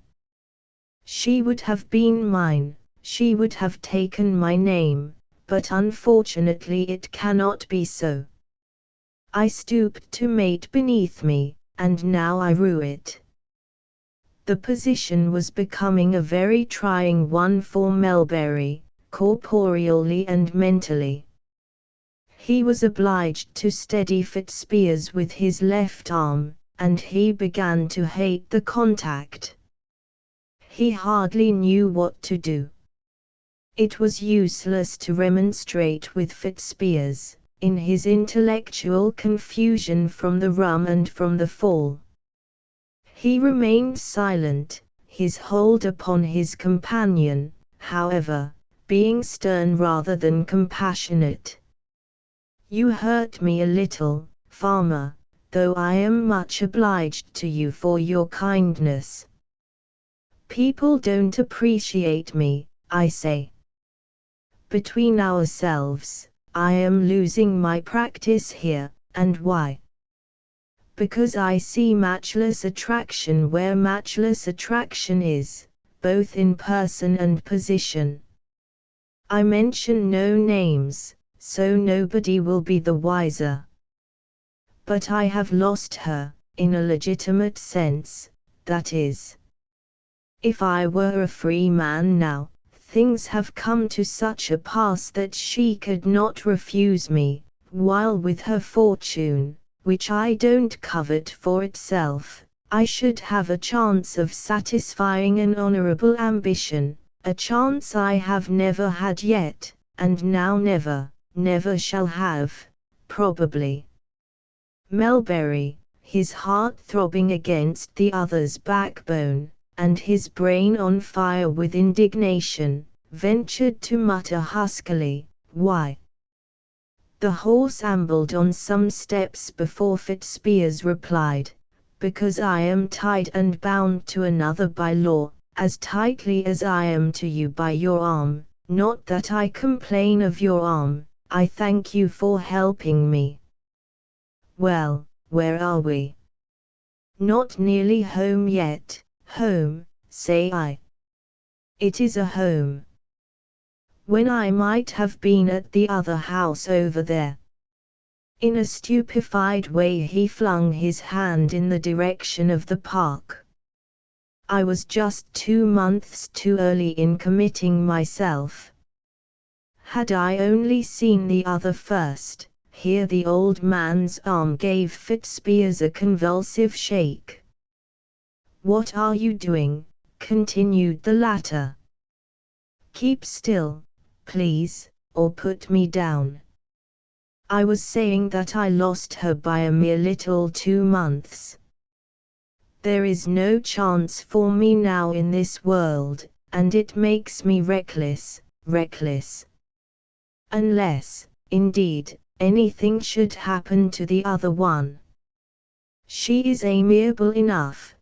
She would have been mine, she would have taken my name, but unfortunately it cannot be so. I stooped to mate beneath me, and now I rue it." The position was becoming a very trying one for Melbury, corporeally and mentally. He was obliged to steady Fitzpiers with his left arm, and he began to hate the contact. He hardly knew what to do. It was useless to remonstrate with Fitzpiers, in his intellectual confusion from the rum and from the fall. He remained silent, his hold upon his companion, however, being stern rather than compassionate. "You hurt me a little, farmer, though I am much obliged to you for your kindness. People don't appreciate me, I say. Between ourselves, I am losing my practice here, and why? Because I see matchless attraction where matchless attraction is, both in person and position. I mention no names, so nobody will be the wiser. But I have lost her, in a legitimate sense, that is. If I were a free man now, things have come to such a pass that she could not refuse me, while with her fortune, which I don't covet for itself, I should have a chance of satisfying an honorable ambition, a chance I have never had yet, and now never shall have, probably. Melbury, his heart throbbing against the other's backbone, and his brain on fire with indignation, ventured to mutter huskily, "Why?" The horse ambled on some steps before Fitzpiers replied, "Because I am tied and bound to another by law, as tightly as I am to you by your arm. Not that I complain of your arm, I thank you for helping me." "Well, where are we?" "Not nearly home yet." "Home, say I. It is a home. When I might have been at the other house over there." In a stupefied way he flung his hand in the direction of the park. "I was just 2 months too early in committing myself. Had I only seen the other first." Here the old man's arm gave Fitzpiers a convulsive shake. "What are you doing?" continued the latter. "Keep still, please, or put me down." "I was saying that I lost her by a mere little 2 months. There is no chance for me now in this world, and it makes me reckless. Unless, indeed, anything should happen to the other one. She is amiable enough,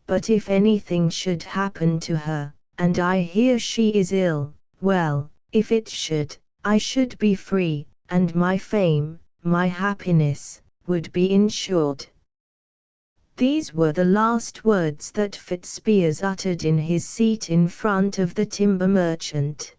but if anything should happen to her, and I hear she is ill, well, if it should, I should be free, and my fame, my happiness, would be insured." These were the last words that Fitzpiers uttered in his seat in front of the timber merchant.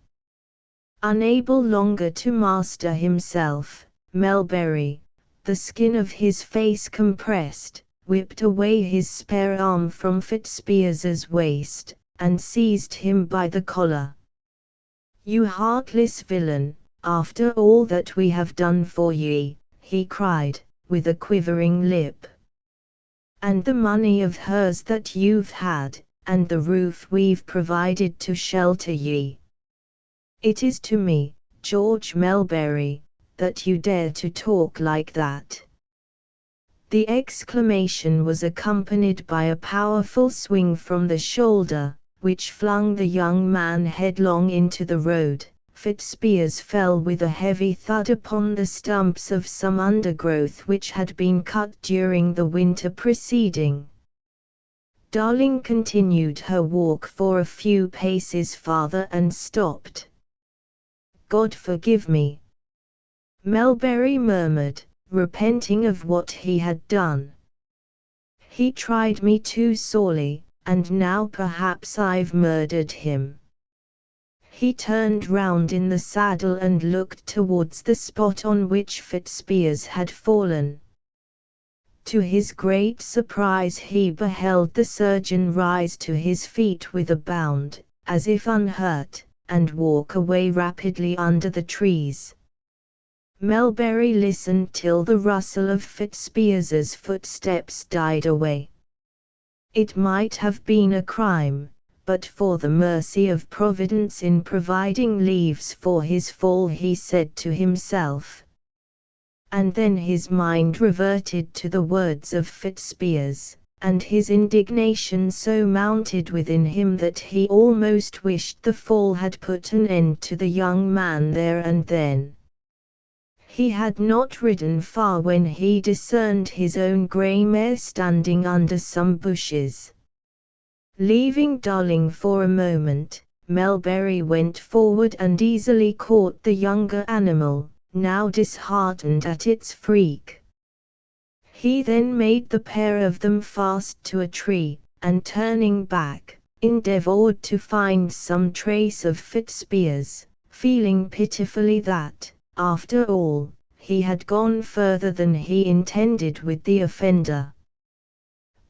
Unable longer to master himself, Melbury, the skin of his face compressed, whipped away his spare arm from Fitzpiers's waist, and seized him by the collar. "You heartless villain, after all that we have done for ye," he cried, with a quivering lip. "And the money of hers that you've had, and the roof we've provided to shelter ye. It is to me, George Melbury, that you dare to talk like that." The exclamation was accompanied by a powerful swing from the shoulder, which flung the young man headlong into the road. Fitzpiers fell with a heavy thud upon the stumps of some undergrowth which had been cut during the winter preceding. Darling continued her walk for a few paces farther and stopped. "God forgive me," Melbury murmured, repenting of what he had done. "He tried me too sorely, and now perhaps I've murdered him." He turned round in the saddle and looked towards the spot on which Fitzpiers had fallen. To his great surprise he beheld the surgeon rise to his feet with a bound, as if unhurt, and walk away rapidly under the trees. Melbury listened till the rustle of Fitzpiers's footsteps died away. It might have been a crime, but for the mercy of Providence in providing leaves for his fall, he said to himself. And then his mind reverted to the words of Fitzpiers, and his indignation so mounted within him that he almost wished the fall had put an end to the young man there and then. He had not ridden far when he discerned his own grey mare standing under some bushes. Leaving Darling for a moment, Melbury went forward and easily caught the younger animal, now disheartened at its freak. He then made the pair of them fast to a tree, and turning back, endeavoured to find some trace of Fitzpiers, feeling pitifully that, after all, he had gone further than he intended with the offender.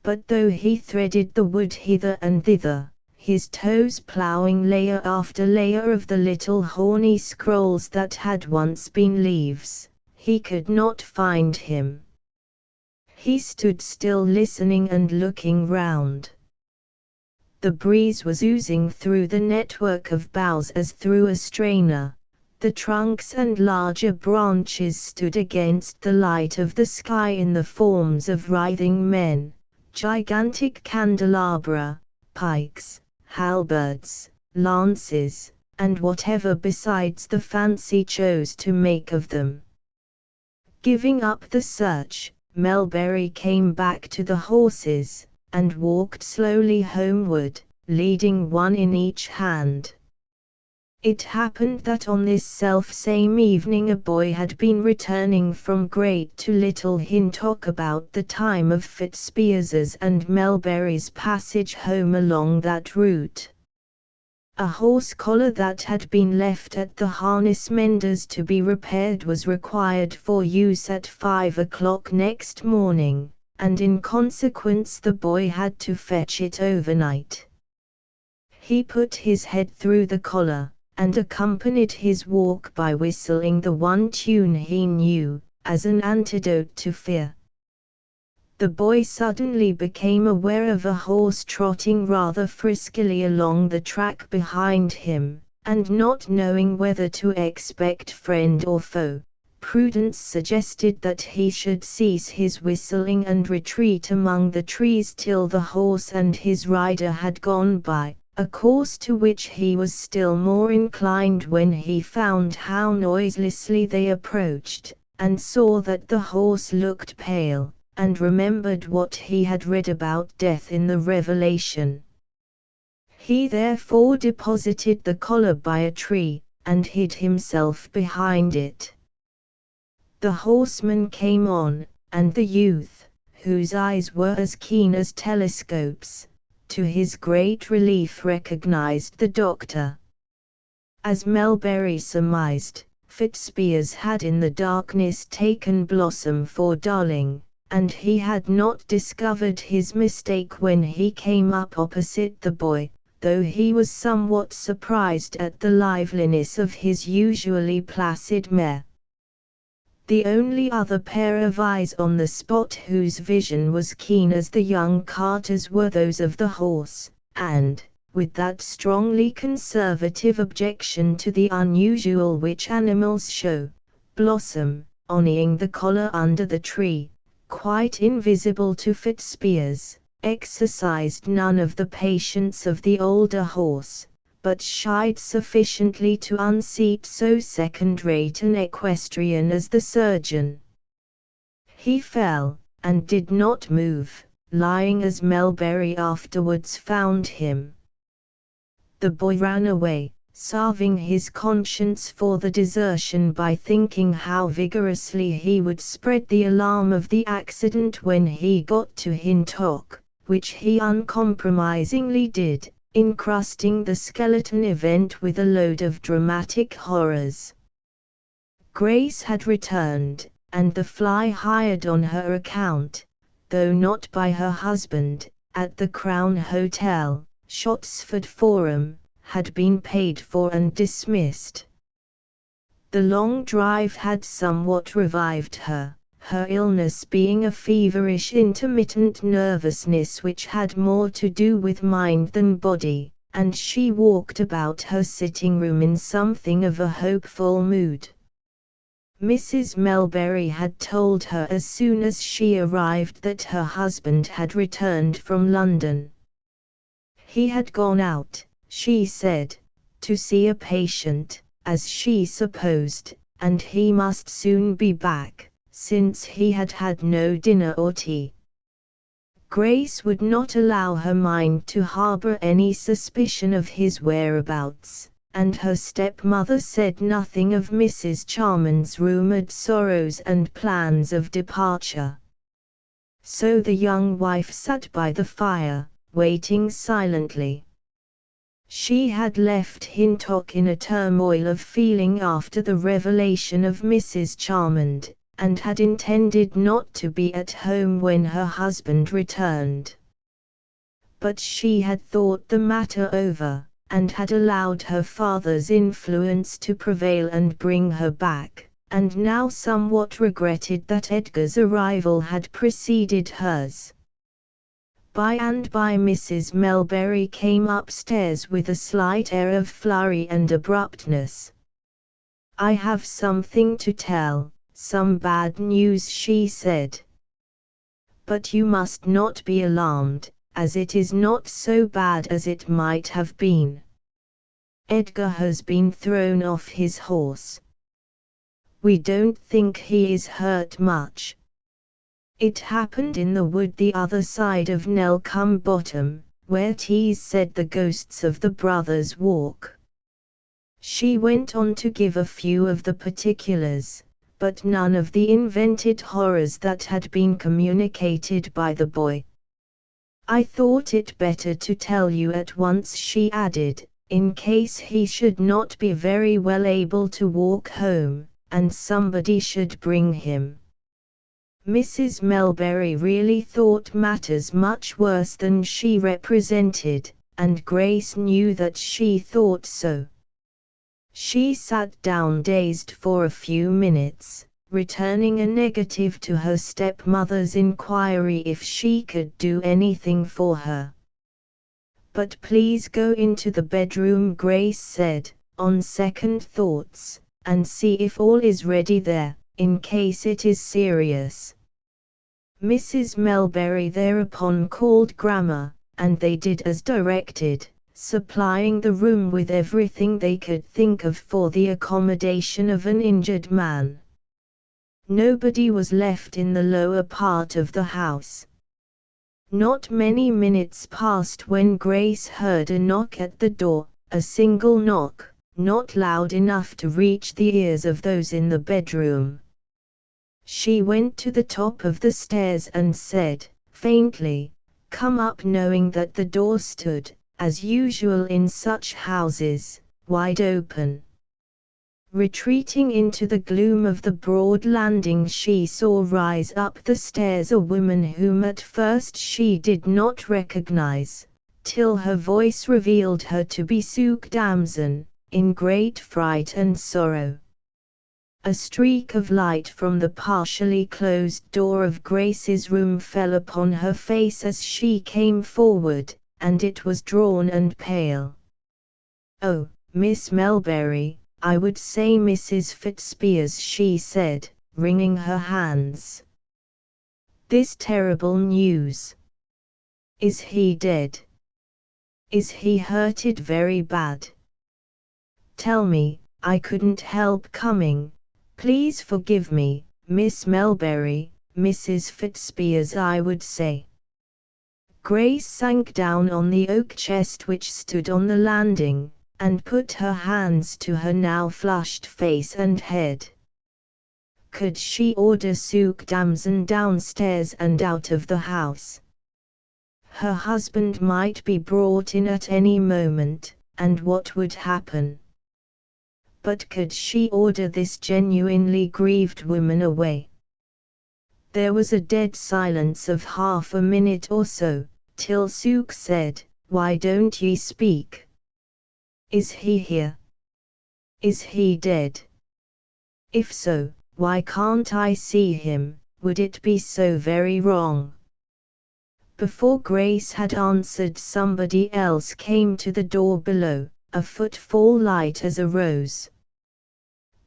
But though he threaded the wood hither and thither, his toes ploughing layer after layer of the little horny scrolls that had once been leaves, he could not find him. He stood still, listening and looking round. The breeze was oozing through the network of boughs as through a strainer. The trunks and larger branches stood against the light of the sky in the forms of writhing men, gigantic candelabra, pikes, halberds, lances, and whatever besides the fancy chose to make of them. Giving up the search, Melbury came back to the horses, and walked slowly homeward, leading one in each hand. It happened that on this self-same evening a boy had been returning from Great to Little Hintock about the time of Fitzspiers's and Melbury's passage home along that route. A horse collar that had been left at the harness mender's to be repaired was required for use at 5 o'clock next morning, and in consequence the boy had to fetch it overnight. He put his head through the collar, and accompanied his walk by whistling the one tune he knew, as an antidote to fear. The boy suddenly became aware of a horse trotting rather friskily along the track behind him, and not knowing whether to expect friend or foe, prudence suggested that he should cease his whistling and retreat among the trees till the horse and his rider had gone by, a course to which he was still more inclined when he found how noiselessly they approached, and saw that the horse looked pale, and remembered what he had read about death in the Revelation. He therefore deposited the collar by a tree, and hid himself behind it. The horseman came on, and the youth, whose eyes were as keen as telescopes, to his great relief recognized the doctor. As Melbury surmised, Fitzspiers had in the darkness taken Blossom for Darling, and he had not discovered his mistake when he came up opposite the boy, though he was somewhat surprised at the liveliness of his usually placid mare. The only other pair of eyes on the spot whose vision was keen as the young carter's were those of the horse, and, with that strongly conservative objection to the unusual which animals show, Blossom, onning the collar under the tree, quite invisible to Fitzspiers, exercised none of the patience of the older horse, but shied sufficiently to unseat so second-rate an equestrian as the surgeon. He fell, and did not move, lying as Melbury afterwards found him. The boy ran away, salving his conscience for the desertion by thinking how vigorously he would spread the alarm of the accident when he got to Hintock, which he uncompromisingly did, encrusting the skeleton event with a load of dramatic horrors. Grace had returned, and the fly hired on her account, though not by her husband, at the Crown Hotel, Shottsford Forum, had been paid for and dismissed. The long drive had somewhat revived her, her illness being a feverish intermittent nervousness which had more to do with mind than body, and she walked about her sitting room in something of a hopeful mood. Mrs. Melbury had told her as soon as she arrived that her husband had returned from London. He had gone out, she said, to see a patient, as she supposed, and he must soon be back, since he had had no dinner or tea. Grace would not allow her mind to harbor any suspicion of his whereabouts, and her stepmother said nothing of Mrs. Charman's rumored sorrows and plans of departure. So the young wife sat by the fire, waiting silently. She had left Hintock in a turmoil of feeling after the revelation of Mrs. Charmand, and had intended not to be at home when her husband returned. But she had thought the matter over, and had allowed her father's influence to prevail and bring her back, and now somewhat regretted that Edgar's arrival had preceded hers. By and by Mrs. Melbury came upstairs with a slight air of flurry and abruptness. "I have something to tell, some bad news," she said. "But you must not be alarmed, as it is not so bad as it might have been. Edgar has been thrown off his horse. We don't think he is hurt much. It happened in the wood the other side of Nellcombe Bottom, where Tease said the ghosts of the brothers walk." She went on to give a few of the particulars, but none of the invented horrors that had been communicated by the boy. "I thought it better to tell you at once," she added, "in case he should not be very well able to walk home, and somebody should bring him." Mrs. Melbury really thought matters much worse than she represented, and Grace knew that she thought so. She sat down dazed for a few minutes, returning a negative to her stepmother's inquiry if she could do anything for her. "But please go into the bedroom," Grace said, on second thoughts, "and see if all is ready there, in case it is serious." Mrs. Melbury thereupon called Grandma, and they did as directed, supplying the room with everything they could think of for the accommodation of an injured man. Nobody was left in the lower part of the house. Not many minutes passed when Grace heard a knock at the door, a single knock, not loud enough to reach the ears of those in the bedroom. She went to the top of the stairs and said, faintly, "Come up," knowing that the door stood, as usual in such houses, wide open. Retreating into the gloom of the broad landing, she saw rise up the stairs a woman whom at first she did not recognize, till her voice revealed her to be Suk Damson, in great fright and sorrow. A streak of light from the partially closed door of Grace's room fell upon her face as she came forward, and it was drawn and pale. "Oh, Miss Melbury, I would say Mrs. Fitzpiers," she said, wringing her hands. "This terrible news. Is he dead? Is he hurted very bad? Tell me, I couldn't help coming. Please forgive me, Miss Melbury, Mrs. Fitzpiers I would say." Grace sank down on the oak chest which stood on the landing, and put her hands to her now flushed face and head. Could she order Suk Damson downstairs and out of the house? Her husband might be brought in at any moment, and what would happen? But could she order this genuinely grieved woman away? There was a dead silence of half a minute or so, till Suk said, "Why don't ye speak? Is he here? Is he dead? If so, why can't I see him? Would it be so very wrong?" Before Grace had answered, somebody else came to the door below, a footfall light as a rose.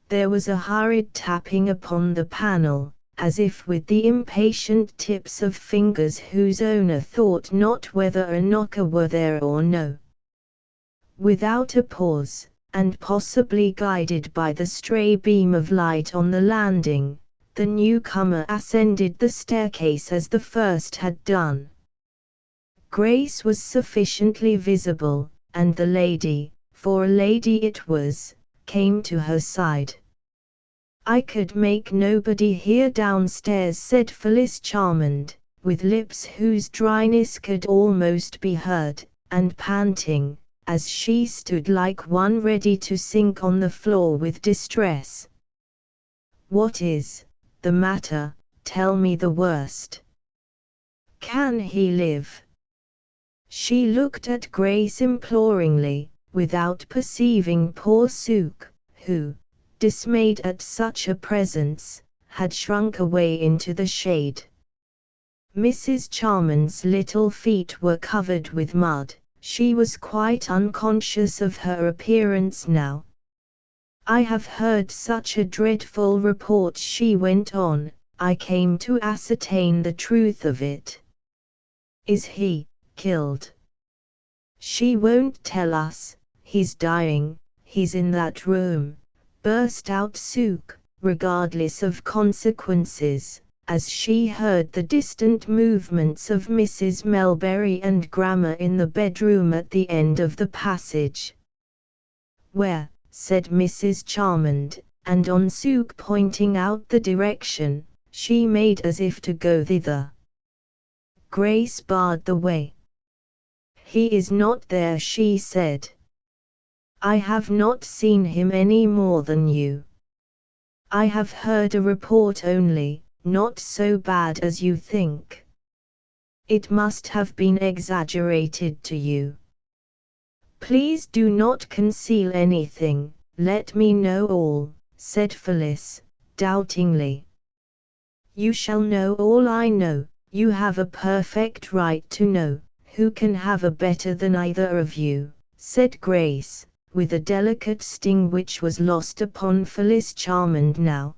There was a hurried tapping upon the panel, as if with the impatient tips of fingers whose owner thought not whether a knocker were there or no. Without a pause, and possibly guided by the stray beam of light on the landing, the newcomer ascended the staircase as the first had done. Grace was sufficiently visible, and the lady, for a lady it was, came to her side. "I could make nobody hear downstairs," said Phyllis Charmond, with lips whose dryness could almost be heard, and panting, as she stood like one ready to sink on the floor with distress. "What is the matter? Tell me the worst. Can he live?" She looked at Grace imploringly, without perceiving poor Suk, who, dismayed at such a presence, had shrunk away into the shade. Mrs. Charman's little feet were covered with mud. She was quite unconscious of her appearance now. "I have heard such a dreadful report," she went on. "I came to ascertain the truth of it." "Is he killed?" "She won't tell us. He's dying. He's in that room," burst out Sooke, regardless of consequences, as she heard the distant movements of Mrs. Melbury and Grammar in the bedroom at the end of the passage. "Where?" said Mrs. Charmand, and on Sooke pointing out the direction, she made as if to go thither. Grace barred the way. "He is not there," she said. "I have not seen him any more than you. I have heard a report only, not so bad as you think. It must have been exaggerated to you. Please do not conceal anything, let me know all," said Phyllis, doubtingly. "You shall know all I know, you have a perfect right to know. Who can have a better than either of you?" said Grace, with a delicate sting which was lost upon Phyllis Charmand now.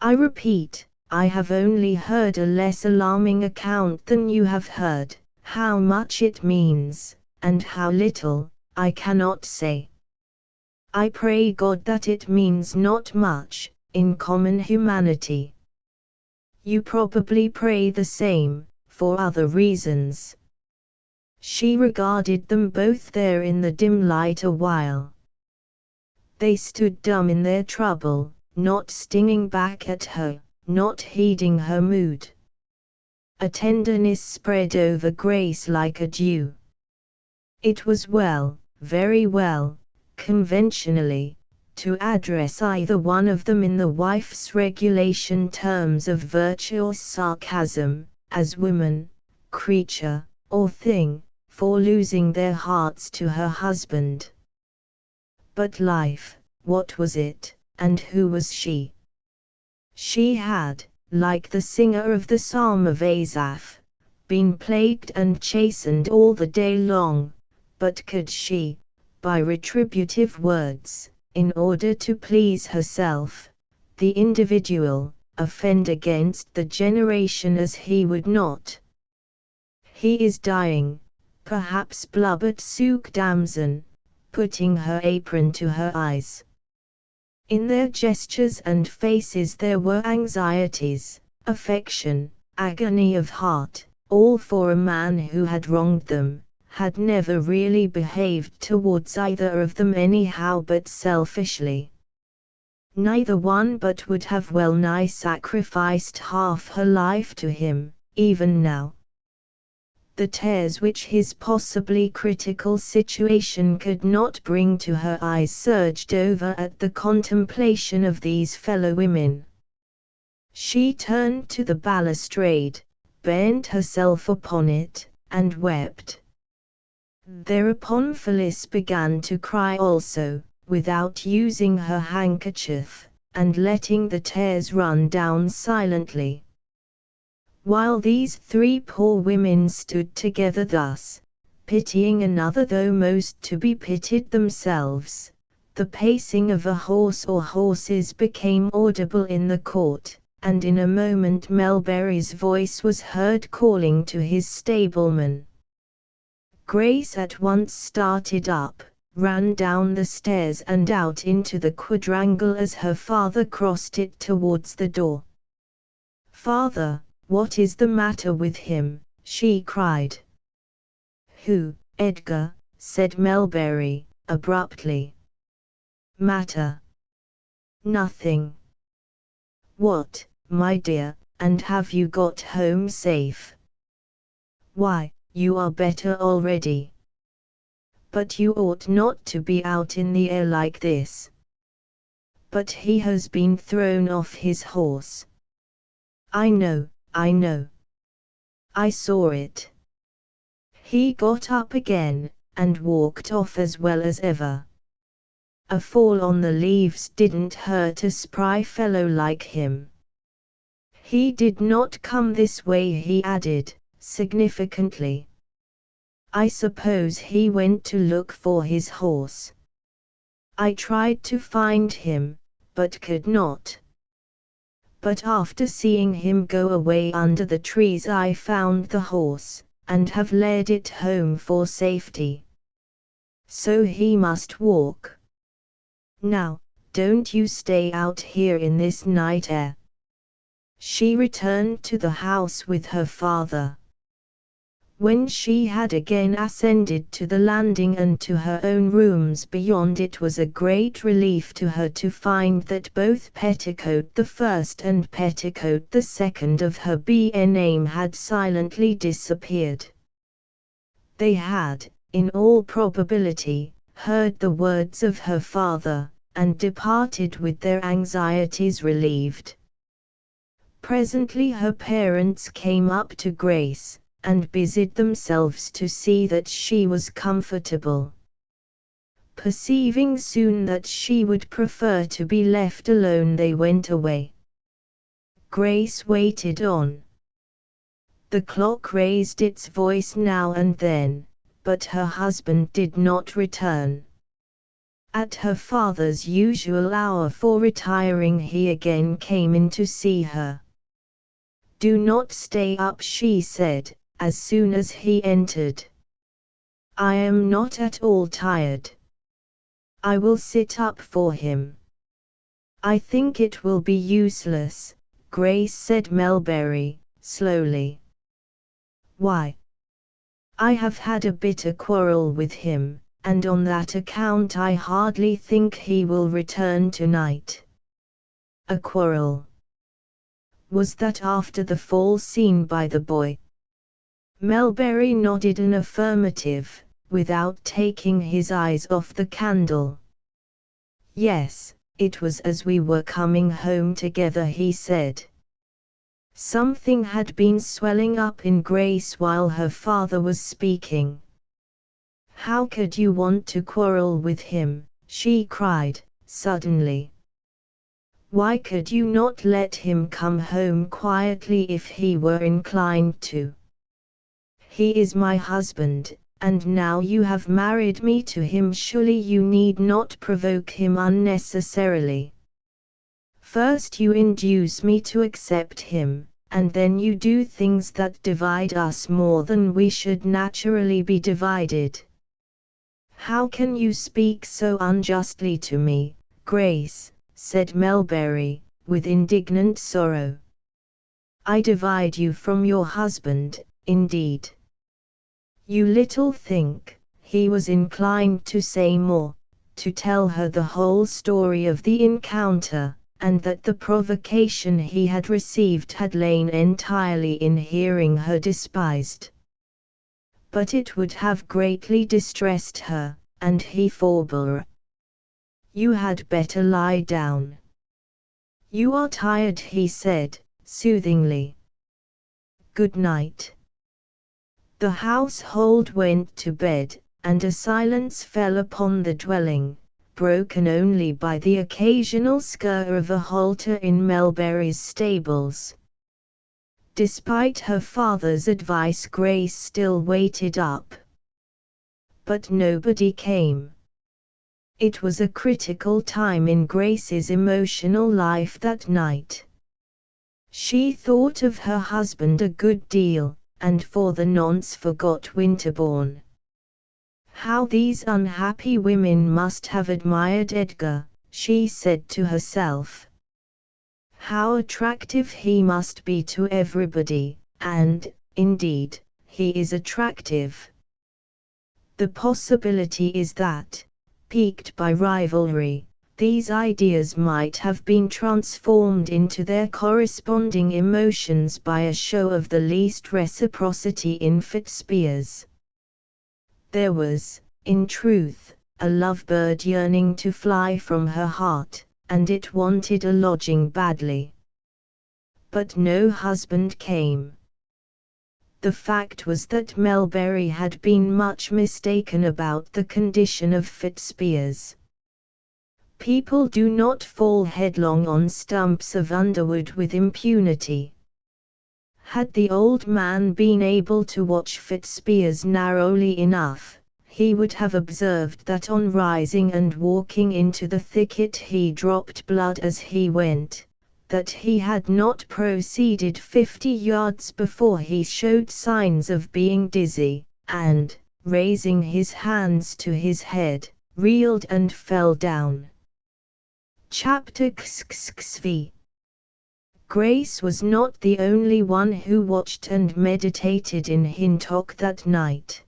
"I repeat, I have only heard a less alarming account than you have heard. How much it means, and how little, I cannot say. I pray God that it means not much, in common humanity. You probably pray the same, for other reasons." She regarded them both there in the dim light a while. They stood dumb in their trouble, not stinging back at her, not heeding her mood. A tenderness spread over Grace like a dew. It was well, very well, conventionally, to address either one of them in the wife's regulation terms of virtuous sarcasm, as woman, creature, or thing, for losing their hearts to her husband. But life, what was it, and who was she? She had, like the singer of the Psalm of Asaph, been plagued and chastened all the day long, but could she, by retributive words, in order to please herself, the individual, offend against the generation as he would not? "He is dying," perhaps blubbered Sooke Damson, putting her apron to her eyes. In their gestures and faces there were anxieties, affection, agony of heart, all for a man who had wronged them, had never really behaved towards either of them anyhow but selfishly. Neither one but would have well nigh sacrificed half her life to him, even now. The tears which his possibly critical situation could not bring to her eyes surged over at the contemplation of these fellow women. She turned to the balustrade, bent herself upon it, and wept. Thereupon Phyllis began to cry also, without using her handkerchief, and letting the tears run down silently. While these three poor women stood together thus, pitying another though most to be pitied themselves, the pacing of a horse or horses became audible in the court, and in a moment Melbury's voice was heard calling to his stableman. Grace at once started up, ran down the stairs and out into the quadrangle as her father crossed it towards the door. "Father, what is the matter with him?" she cried. "Who, Edgar?" said Melbury, abruptly. "Matter? Nothing." "What, my dear, and have you got home safe?" "Why, you are better already. But you ought not to be out in the air like this." "But he has been thrown off his horse." I know. I saw it." He got up again, and walked off as well as ever. a fall on the leaves didn't hurt a spry fellow like him. He did not come this way, he added, significantly. I suppose he went to look for his horse. I tried to find him, but could not. But after seeing him go away under the trees, I found the horse, and have led it home for safety. So he must walk. Now, don't you stay out here in this night air. She returned to the house with her father. When she had again ascended to the landing and to her own rooms beyond, it was a great relief to her to find that both Petticoat the first and Petticoat the second of her name had silently disappeared. They had, in all probability, heard the words of her father, and departed with their anxieties relieved. Presently her parents came up to Grace, and busied themselves to see that she was comfortable. Perceiving soon that she would prefer to be left alone, they went away. Grace waited on. The clock raised its voice now and then, but her husband did not return. At her father's usual hour for retiring, he again came in to see her. "Do not stay up," she said, as soon as he entered. "I am not at all tired. I will sit up for him." "I think it will be useless," Grace said Melbury, slowly. "Why?" "I have had a bitter quarrel with him, and on that account I hardly think he will return tonight." "A quarrel? Was that after the fall scene by the boy?" Melbury nodded an affirmative, without taking his eyes off the candle. "Yes, it was as we were coming home together," he said. Something had been swelling up in Grace while her father was speaking. "How could you want to quarrel with him?" she cried, suddenly. "Why could you not let him come home quietly if he were inclined to? He is my husband, and now you have married me to him, surely you need not provoke him unnecessarily. First you induce me to accept him, and then you do things that divide us more than we should naturally be divided. How can you speak so unjustly to me, Grace?" said Melbury, with indignant sorrow. "I divide you from your husband, indeed. You little think," he was inclined to say more, to tell her the whole story of the encounter, and that the provocation he had received had lain entirely in hearing her despised. But it would have greatly distressed her, and he forbore. "You had better lie down. You are tired," he said, soothingly. "Good night." The household went to bed, and a silence fell upon the dwelling, broken only by the occasional skir of a halter in Melbury's stables. Despite her father's advice, Grace still waited up. But nobody came. It was a critical time in Grace's emotional life that night. She thought of her husband a good deal, and for the nonce forgot Winterbourne. How these unhappy women must have admired Edgar, she said to herself. How attractive he must be to everybody, and, indeed, he is attractive. The possibility is that, piqued by rivalry, these ideas might have been transformed into their corresponding emotions by a show of the least reciprocity in Fitzpiers. There was, in truth, a lovebird yearning to fly from her heart, and it wanted a lodging badly. But no husband came. The fact was that Melbury had been much mistaken about the condition of Fitzpiers. People do not fall headlong on stumps of underwood with impunity. Had the old man been able to watch Fitzpiers narrowly enough, he would have observed that on rising and walking into the thicket he dropped blood as he went, that he had not proceeded 50 yards before he showed signs of being dizzy, and, raising his hands to his head, reeled and fell down. Chapter XXV. Grace was not the only one who watched and meditated in Hintock that night.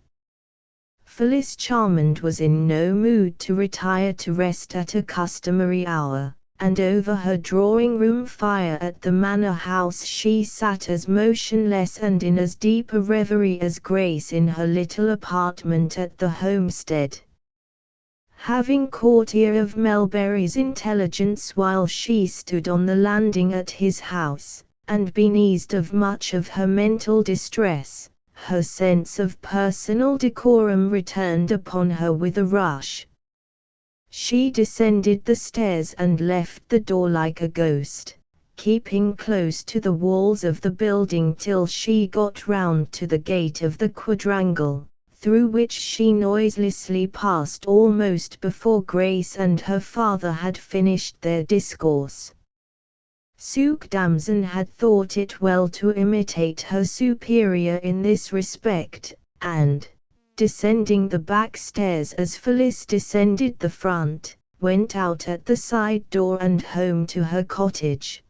Phyllis Charmond was in no mood to retire to rest at a customary hour, and over her drawing-room fire at the manor house she sat as motionless and in as deep a reverie as Grace in her little apartment at the homestead. Having caught ear of Melbury's intelligence while she stood on the landing at his house, and been eased of much of her mental distress, her sense of personal decorum returned upon her with a rush. She descended the stairs and left the door like a ghost, keeping close to the walls of the building till she got round to the gate of the quadrangle, through which she noiselessly passed almost before Grace and her father had finished their discourse. Suk Damson had thought it well to imitate her superior in this respect, and, descending the back stairs as Phyllis descended the front, went out at the side door and home to her cottage.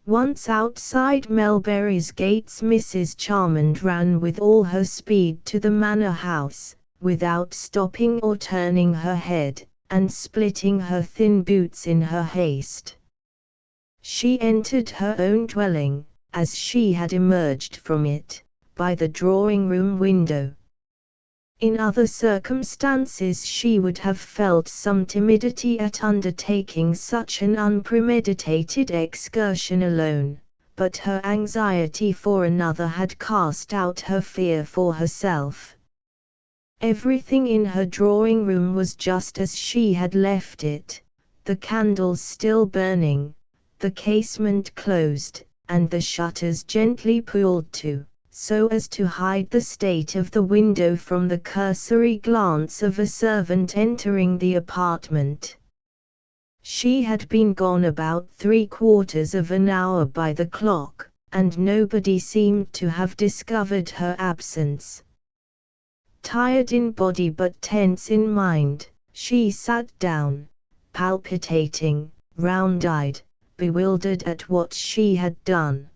Once outside Melbury's gates, Mrs. Charmond ran with all her speed to the manor house, without stopping or turning her head, and splitting her thin boots in her haste. She entered her own dwelling, as she had emerged from it, by the drawing-room window. In other circumstances she would have felt some timidity at undertaking such an unpremeditated excursion alone, but her anxiety for another had cast out her fear for herself. Everything in her drawing-room was just as she had left it, the candles still burning, the casement closed, and the shutters gently pulled to, so as to hide the state of the window from the cursory glance of a servant entering the apartment. She had been gone about 3/4 of an hour by the clock, and nobody seemed to have discovered her absence. Tired in body but tense in mind, she sat down, palpitating, round-eyed, bewildered at what she had done.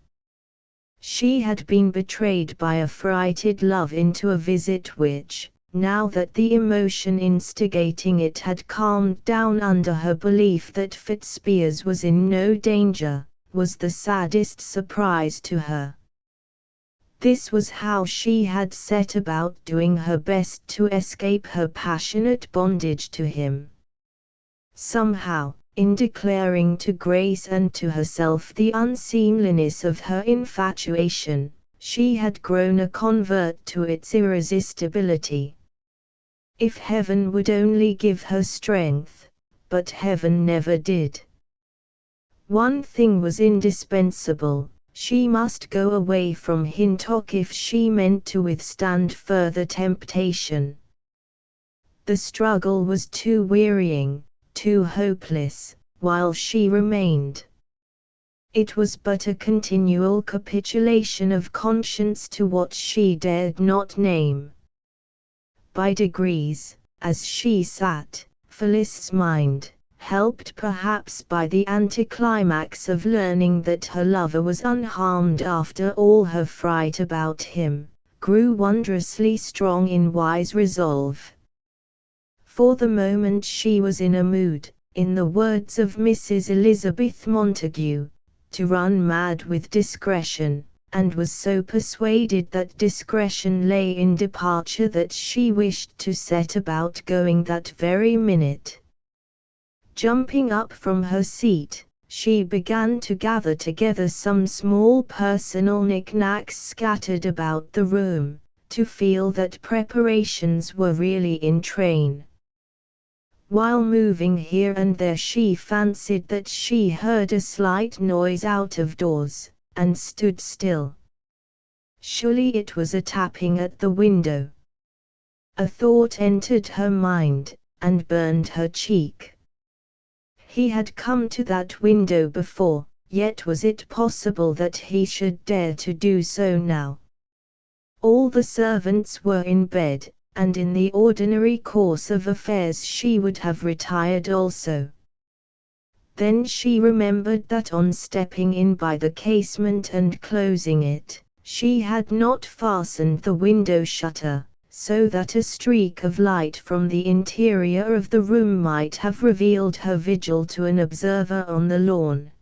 She had been betrayed by a frighted love into a visit which, now that the emotion instigating it had calmed down under her belief that Fitzpiers was in no danger, was the saddest surprise to her. This was how she had set about doing her best to escape her passionate bondage to him. Somehow, in declaring to Grace and to herself the unseemliness of her infatuation, she had grown a convert to its irresistibility. If heaven would only give her strength, but heaven never did. One thing was indispensable: she must go away from Hintock if she meant to withstand further temptation. The struggle was too wearying, too hopeless, while she remained. It was but a continual capitulation of conscience to what she dared not name. By degrees, as she sat, Phyllis's mind, helped perhaps by the anticlimax of learning that her lover was unharmed after all her fright about him, grew wondrously strong in wise resolve. For the moment she was in a mood, in the words of Mrs. Elizabeth Montague, to run mad with discretion, and was so persuaded that discretion lay in departure that she wished to set about going that very minute. Jumping up from her seat, she began to gather together some small personal knick-knacks scattered about the room, to feel that preparations were really in train. While moving here and there she fancied that she heard a slight noise out of doors, and stood still. Surely it was a tapping at the window. A thought entered her mind, and burned her cheek. He had come to that window before, yet was it possible that he should dare to do so now? All the servants were in bed, and in the ordinary course of affairs she would have retired also. Then she remembered that on stepping in by the casement and closing it, she had not fastened the window shutter, so that a streak of light from the interior of the room might have revealed her vigil to an observer on the lawn.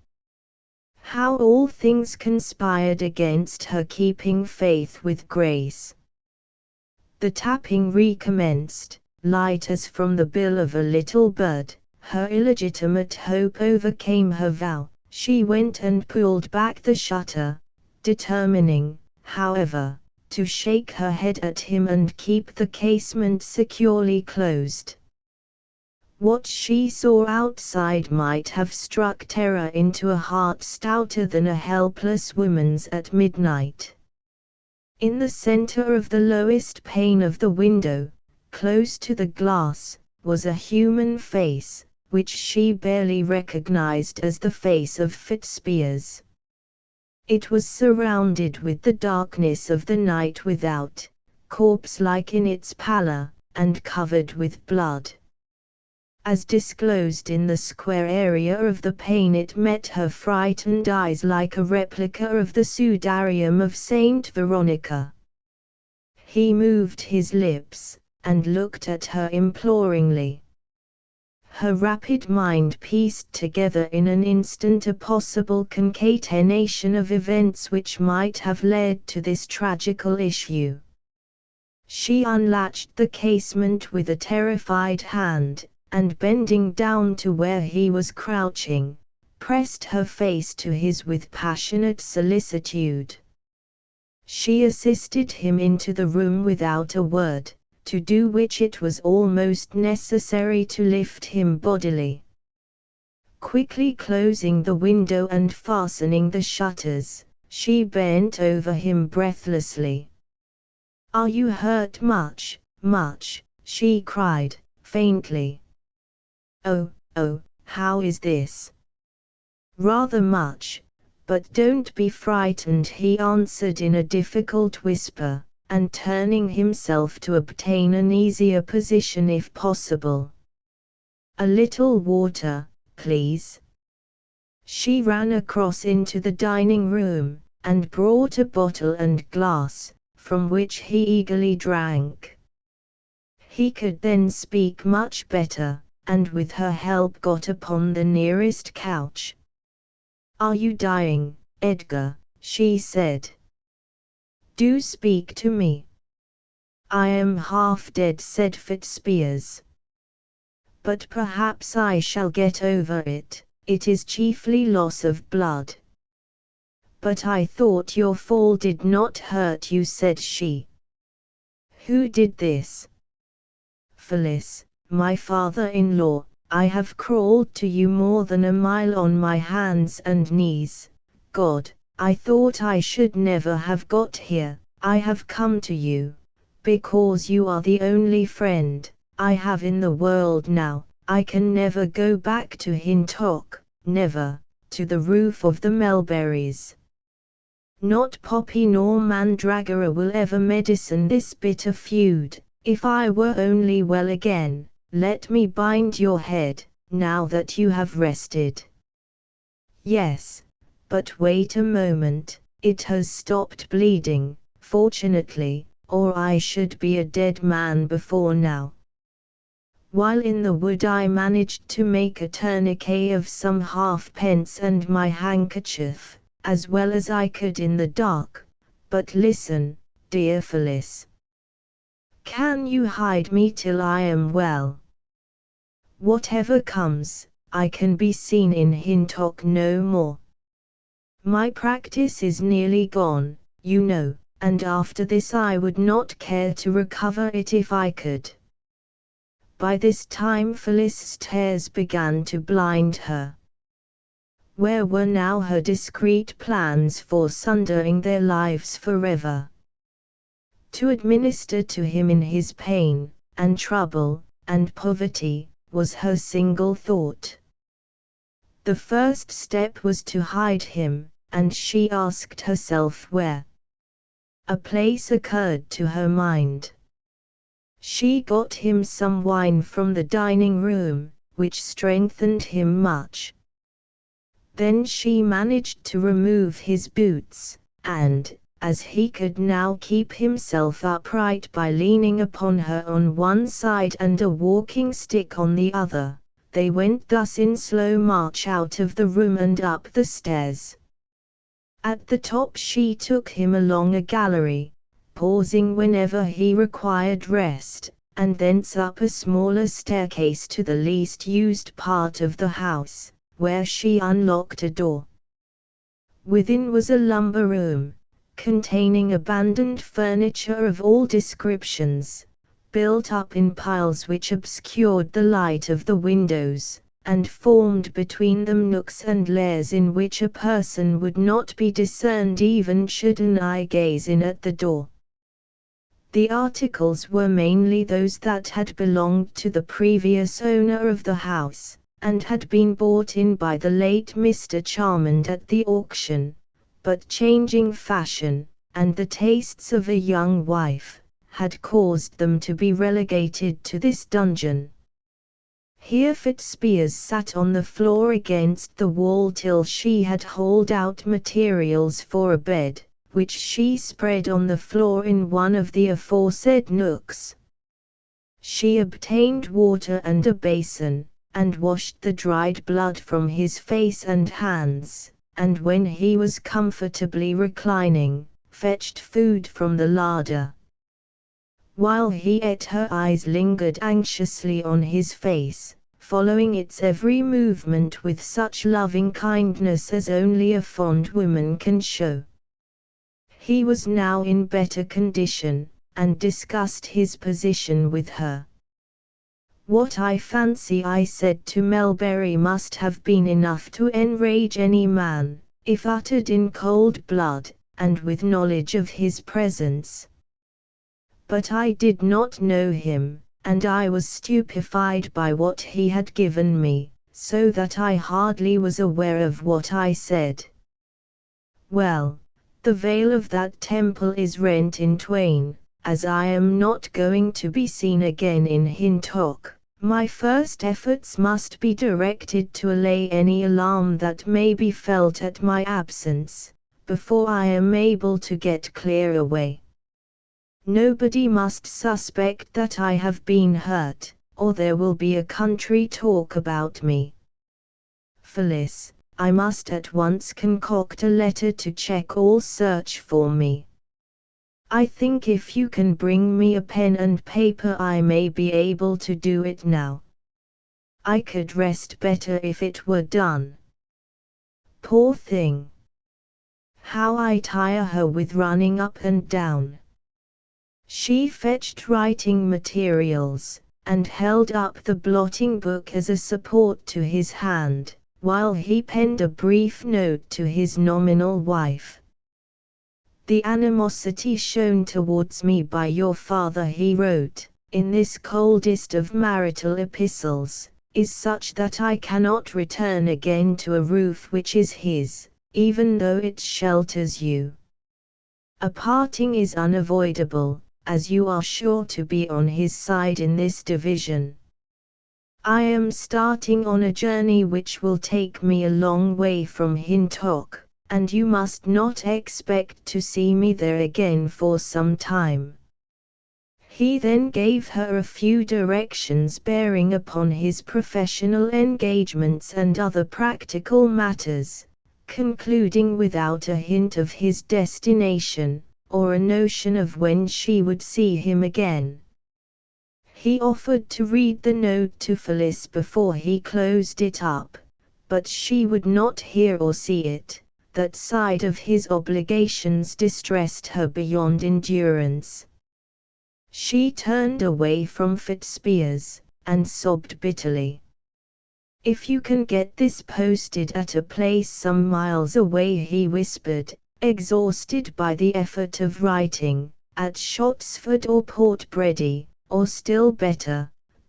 How all things conspired against her keeping faith with Grace. The tapping recommenced, light as from the bill of a little bird. Her illegitimate hope overcame her vow. She went and pulled back the shutter, determining, however, to shake her head at him and keep the casement securely closed. What she saw outside might have struck terror into a heart stouter than a helpless woman's at midnight. In the center of the lowest pane of the window, close to the glass, was a human face, which she barely recognized as the face of Fitzpiers. It was surrounded with the darkness of the night without, corpse-like in its pallor, and covered with blood. As disclosed in the square area of the pane, it met her frightened eyes like a replica of the Sudarium of Saint Veronica. He moved his lips, and looked at her imploringly. Her rapid mind pieced together in an instant a possible concatenation of events which might have led to this tragical issue. She unlatched the casement with a terrified hand, and bending down to where he was crouching, pressed her face to his with passionate solicitude. She assisted him into the room without a word, to do which it was almost necessary to lift him bodily. Quickly closing the window and fastening the shutters, she bent over him breathlessly. "Are you hurt much, much?" she cried, faintly. "Oh, how is this?" "Rather much, but don't be frightened," he answered in a difficult whisper, and turning himself to obtain an easier position if possible. "A little water, please." She ran across into the dining room, and brought a bottle and glass, from which he eagerly drank. He could then speak much better, and with her help got upon the nearest couch. "Are you dying, Edgar?" she said. "Do speak to me." "I am half dead," said Fitzpiers. "But perhaps I shall get over it. It is chiefly loss of blood." "But I thought your fall did not hurt you," said she. "Who did this?" "Phyllis, my father-in-law. I have crawled to you more than a mile on my hands and knees. God, I thought I should never have got here. I have come to you, because you are the only friend I have in the world now. I can never go back to Hintock, never, to the roof of the Melberries. Not Poppy nor Mandragora will ever medicine this bitter feud. If I were only well again, let me bind your head, now that you have rested." "Yes, but wait a moment, it has stopped bleeding, fortunately, or I should be a dead man before now. While in the wood I managed to make a tourniquet of some halfpence and my handkerchief, as well as I could in the dark. But listen, dear Phyllis. Can you hide me till I am well? Whatever comes, I can be seen in Hintock no more. My practice is nearly gone, you know, and after this I would not care to recover it if I could. By this time Phyllis's tears began to blind her. Where were now her discreet plans for sundering their lives forever? To administer to him in his pain, and trouble, and poverty, was her single thought. The first step was to hide him, and she asked herself where. A place occurred to her mind. She got him some wine from the dining room, which strengthened him much. Then she managed to remove his boots, and, as he could now keep himself upright by leaning upon her on one side and a walking stick on the other, they went thus in slow march out of the room and up the stairs. At the top she took him along a gallery, pausing whenever he required rest, and thence up a smaller staircase to the least used part of the house, where she unlocked a door. Within was a lumber room, containing abandoned furniture of all descriptions, built up in piles which obscured the light of the windows, and formed between them nooks and lairs in which a person would not be discerned even should an eye gaze in at the door. The articles were mainly those that had belonged to the previous owner of the house, and had been bought in by the late Mr. Charmond at the auction, but changing fashion, and the tastes of a young wife, had caused them to be relegated to this dungeon. Here Fitzpiers sat on the floor against the wall till she had hauled out materials for a bed, which she spread on the floor in one of the aforesaid nooks. She obtained water and a basin, and washed the dried blood from his face and hands, and when he was comfortably reclining, fetched food from the larder. While he ate, her eyes lingered anxiously on his face, following its every movement with such loving kindness as only a fond woman can show. He was now in better condition, and discussed his position with her. What I fancy I said to Melbury must have been enough to enrage any man, if uttered in cold blood, and with knowledge of his presence. But I did not know him, and I was stupefied by what he had given me, so that I hardly was aware of what I said. Well, the veil of that temple is rent in twain. As I am not going to be seen again in Hintock, my first efforts must be directed to allay any alarm that may be felt at my absence, before I am able to get clear away. Nobody must suspect that I have been hurt, or there will be a country talk about me. Phyllis, I must at once concoct a letter to check all search for me. I think if you can bring me a pen and paper I may be able to do it now. I could rest better if it were done. Poor thing! How I tire her with running up and down. She fetched writing materials, and held up the blotting book as a support to his hand, while he penned a brief note to his nominal wife. The animosity shown towards me by your father, he wrote, in this coldest of marital epistles, is such that I cannot return again to a roof which is his, even though it shelters you. A parting is unavoidable, as you are sure to be on his side in this division. I am starting on a journey which will take me a long way from Hintock, and you must not expect to see me there again for some time. He then gave her a few directions bearing upon his professional engagements and other practical matters, concluding without a hint of his destination, or a notion of when she would see him again. He offered to read the note to Phyllis before he closed it up, but she would not hear or see it. That side of his obligations distressed her beyond endurance. She turned away from Fitzpiers, and sobbed bitterly. "If you can get this posted at a place some miles away," he whispered, exhausted by the effort of writing, "at Shottsford or Port Bredy, or still better,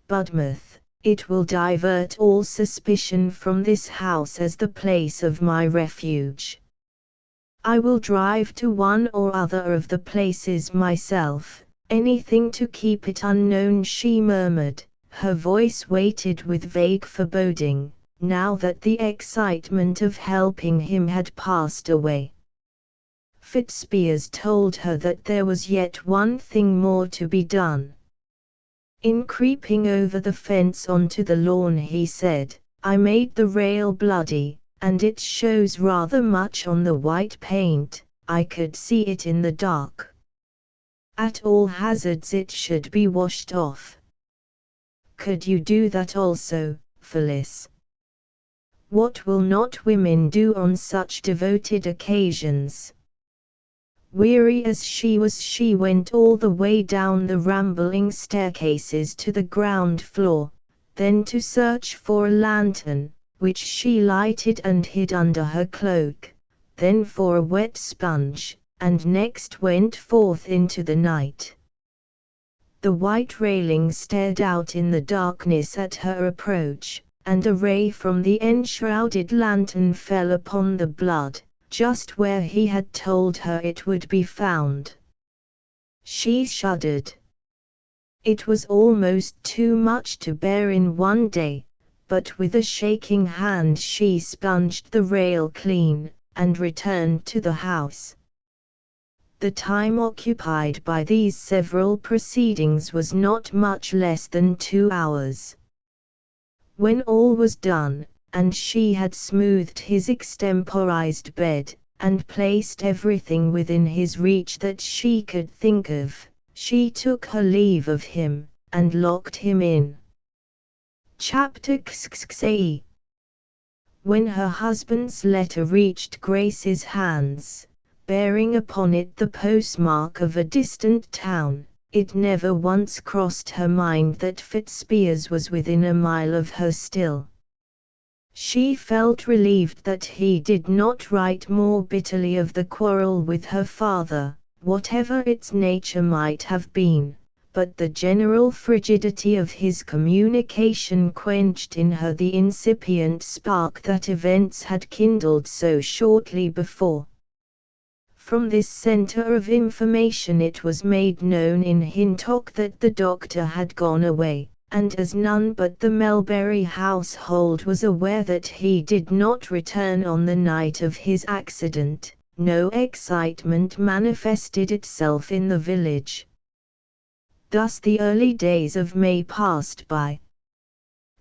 Budmouth, it will divert all suspicion from this house as the place of my refuge. I will drive to one or other of the places myself, anything to keep it unknown," she murmured, her voice weighted with vague foreboding, now that the excitement of helping him had passed away. Fitzpiers told her that there was yet one thing more to be done. In creeping over the fence onto the lawn, he said, "I made the rail bloody, and it shows rather much on the white paint. I could see it in the dark. At all hazards it should be washed off." "Could you do that also, Phyllis? What will not women do on such devoted occasions?" Weary as she was, she went all the way down the rambling staircases to the ground floor, then to search for a lantern, which she lighted and hid under her cloak, then for a wet sponge, and next went forth into the night. The white railing stared out in the darkness at her approach, and a ray from the enshrouded lantern fell upon the blood, just where he had told her it would be found. She shuddered. It was almost too much to bear in one day, but with a shaking hand she sponged the rail clean, and returned to the house. The time occupied by these several proceedings was not much less than 2 hours. When all was done, and she had smoothed his extemporized bed, and placed everything within his reach that she could think of, she took her leave of him, and locked him in. Chapter XXVIII. When her husband's letter reached Grace's hands, bearing upon it the postmark of a distant town, it never once crossed her mind that Fitzpiers was within a mile of her still. She felt relieved that he did not write more bitterly of the quarrel with her father, whatever its nature might have been, but the general frigidity of his communication quenched in her the incipient spark that events had kindled so shortly before. From this centre of information it was made known in Hintock that the doctor had gone away, and as none but the Melbury household was aware that he did not return on the night of his accident, no excitement manifested itself in the village. Thus the early days of May passed by.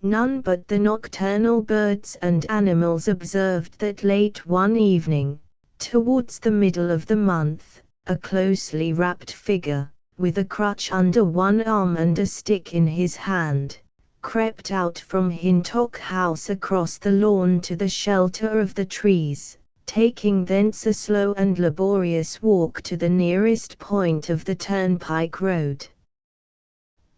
None but the nocturnal birds and animals observed that late one evening, towards the middle of the month, a closely wrapped figure, with a crutch under one arm and a stick in his hand, crept out from Hintock House across the lawn to the shelter of the trees, taking thence a slow and laborious walk to the nearest point of the turnpike road.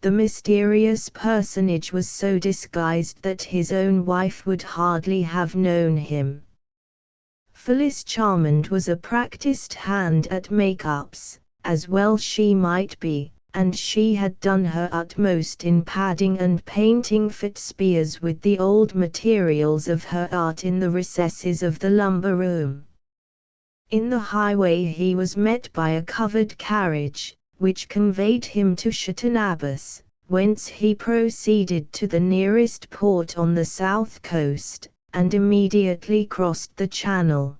The mysterious personage was so disguised that his own wife would hardly have known him. Phyllis Charmond was a practiced hand at make-ups, as well she might be, and she had done her utmost in padding and painting Fitzpiers with the old materials of her art in the recesses of the lumber room. In the highway he was met by a covered carriage, which conveyed him to Shotton Abbas, whence he proceeded to the nearest port on the south coast, and immediately crossed the Channel.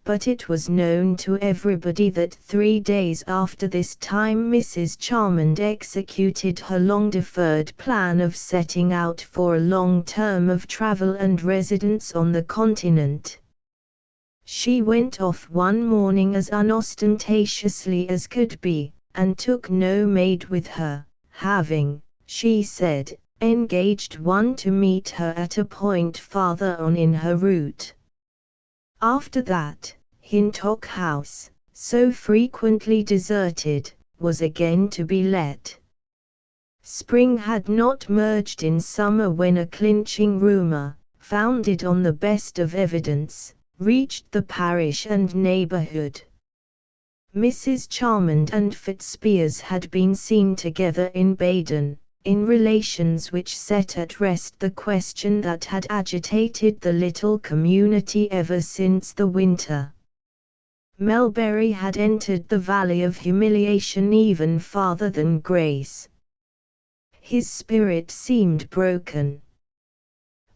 But it was known to everybody that 3 days after this time Mrs. Charmond executed her long-deferred plan of setting out for a long term of travel and residence on the continent. She went off one morning as unostentatiously as could be, and took no maid with her, having, she said, engaged one to meet her at a point farther on in her route. After that, Hintock House, so frequently deserted, was again to be let. Spring had not merged in summer when a clinching rumour, founded on the best of evidence, reached the parish and neighbourhood. Mrs. Charmond and Fitzpiers had been seen together in Baden, in relations which set at rest the question that had agitated the little community ever since the winter. Melbury had entered the valley of humiliation even farther than Grace. His spirit seemed broken.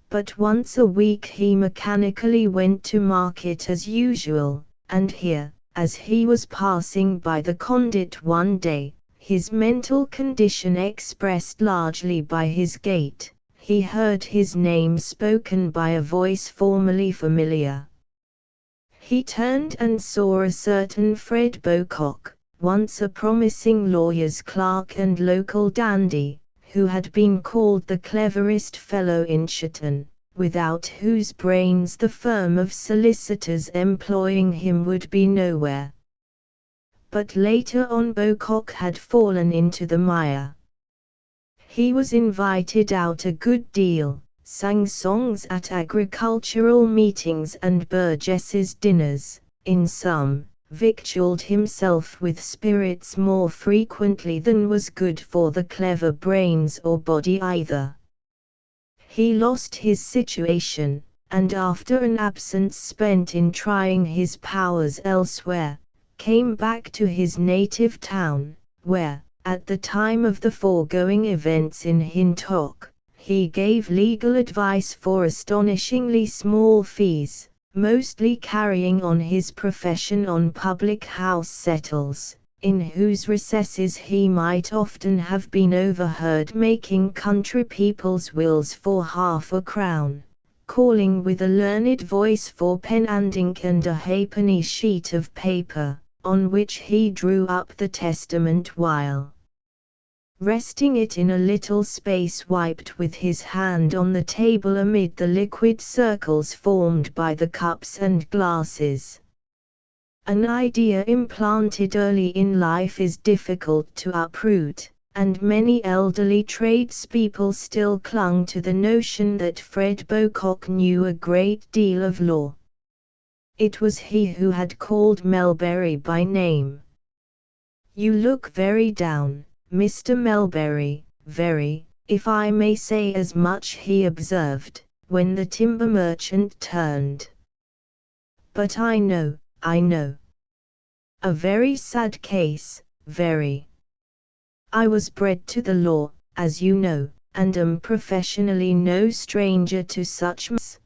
But once a week he mechanically went to market as usual, and here, as he was passing by the conduit one day, his mental condition expressed largely by his gait, he heard his name spoken by a voice formerly familiar. He turned and saw a certain Fred Beaucock, once a promising lawyer's clerk and local dandy, who had been called the cleverest fellow in Chawton, without whose brains the firm of solicitors employing him would be nowhere. But later on Beaucock had fallen into the mire. He was invited out a good deal, sang songs at agricultural meetings and burgesses' dinners, in sum, victualled himself with spirits more frequently than was good for the clever brains or body either. He lost his situation, and after an absence spent in trying his powers elsewhere, came back to his native town, where, at the time of the foregoing events in Hintock, he gave legal advice for astonishingly small fees, mostly carrying on his profession on public house settles, in whose recesses he might often have been overheard making country people's wills for half-a-crown, calling with a learned voice for pen and ink and a halfpenny sheet of paper, on which he drew up the testament while resting it in a little space wiped with his hand on the table amid the liquid circles formed by the cups and glasses. An idea implanted early in life is difficult to uproot, and many elderly tradespeople still clung to the notion that Fred Beaucock knew a great deal of law. It was he who had called Melbury by name. "You look very down, Mr. Melbury, very, if I may say as much," he observed, when the timber merchant turned. "But I know. A very sad case, very. I was bred to the law, as you know, and am professionally no stranger to such matters.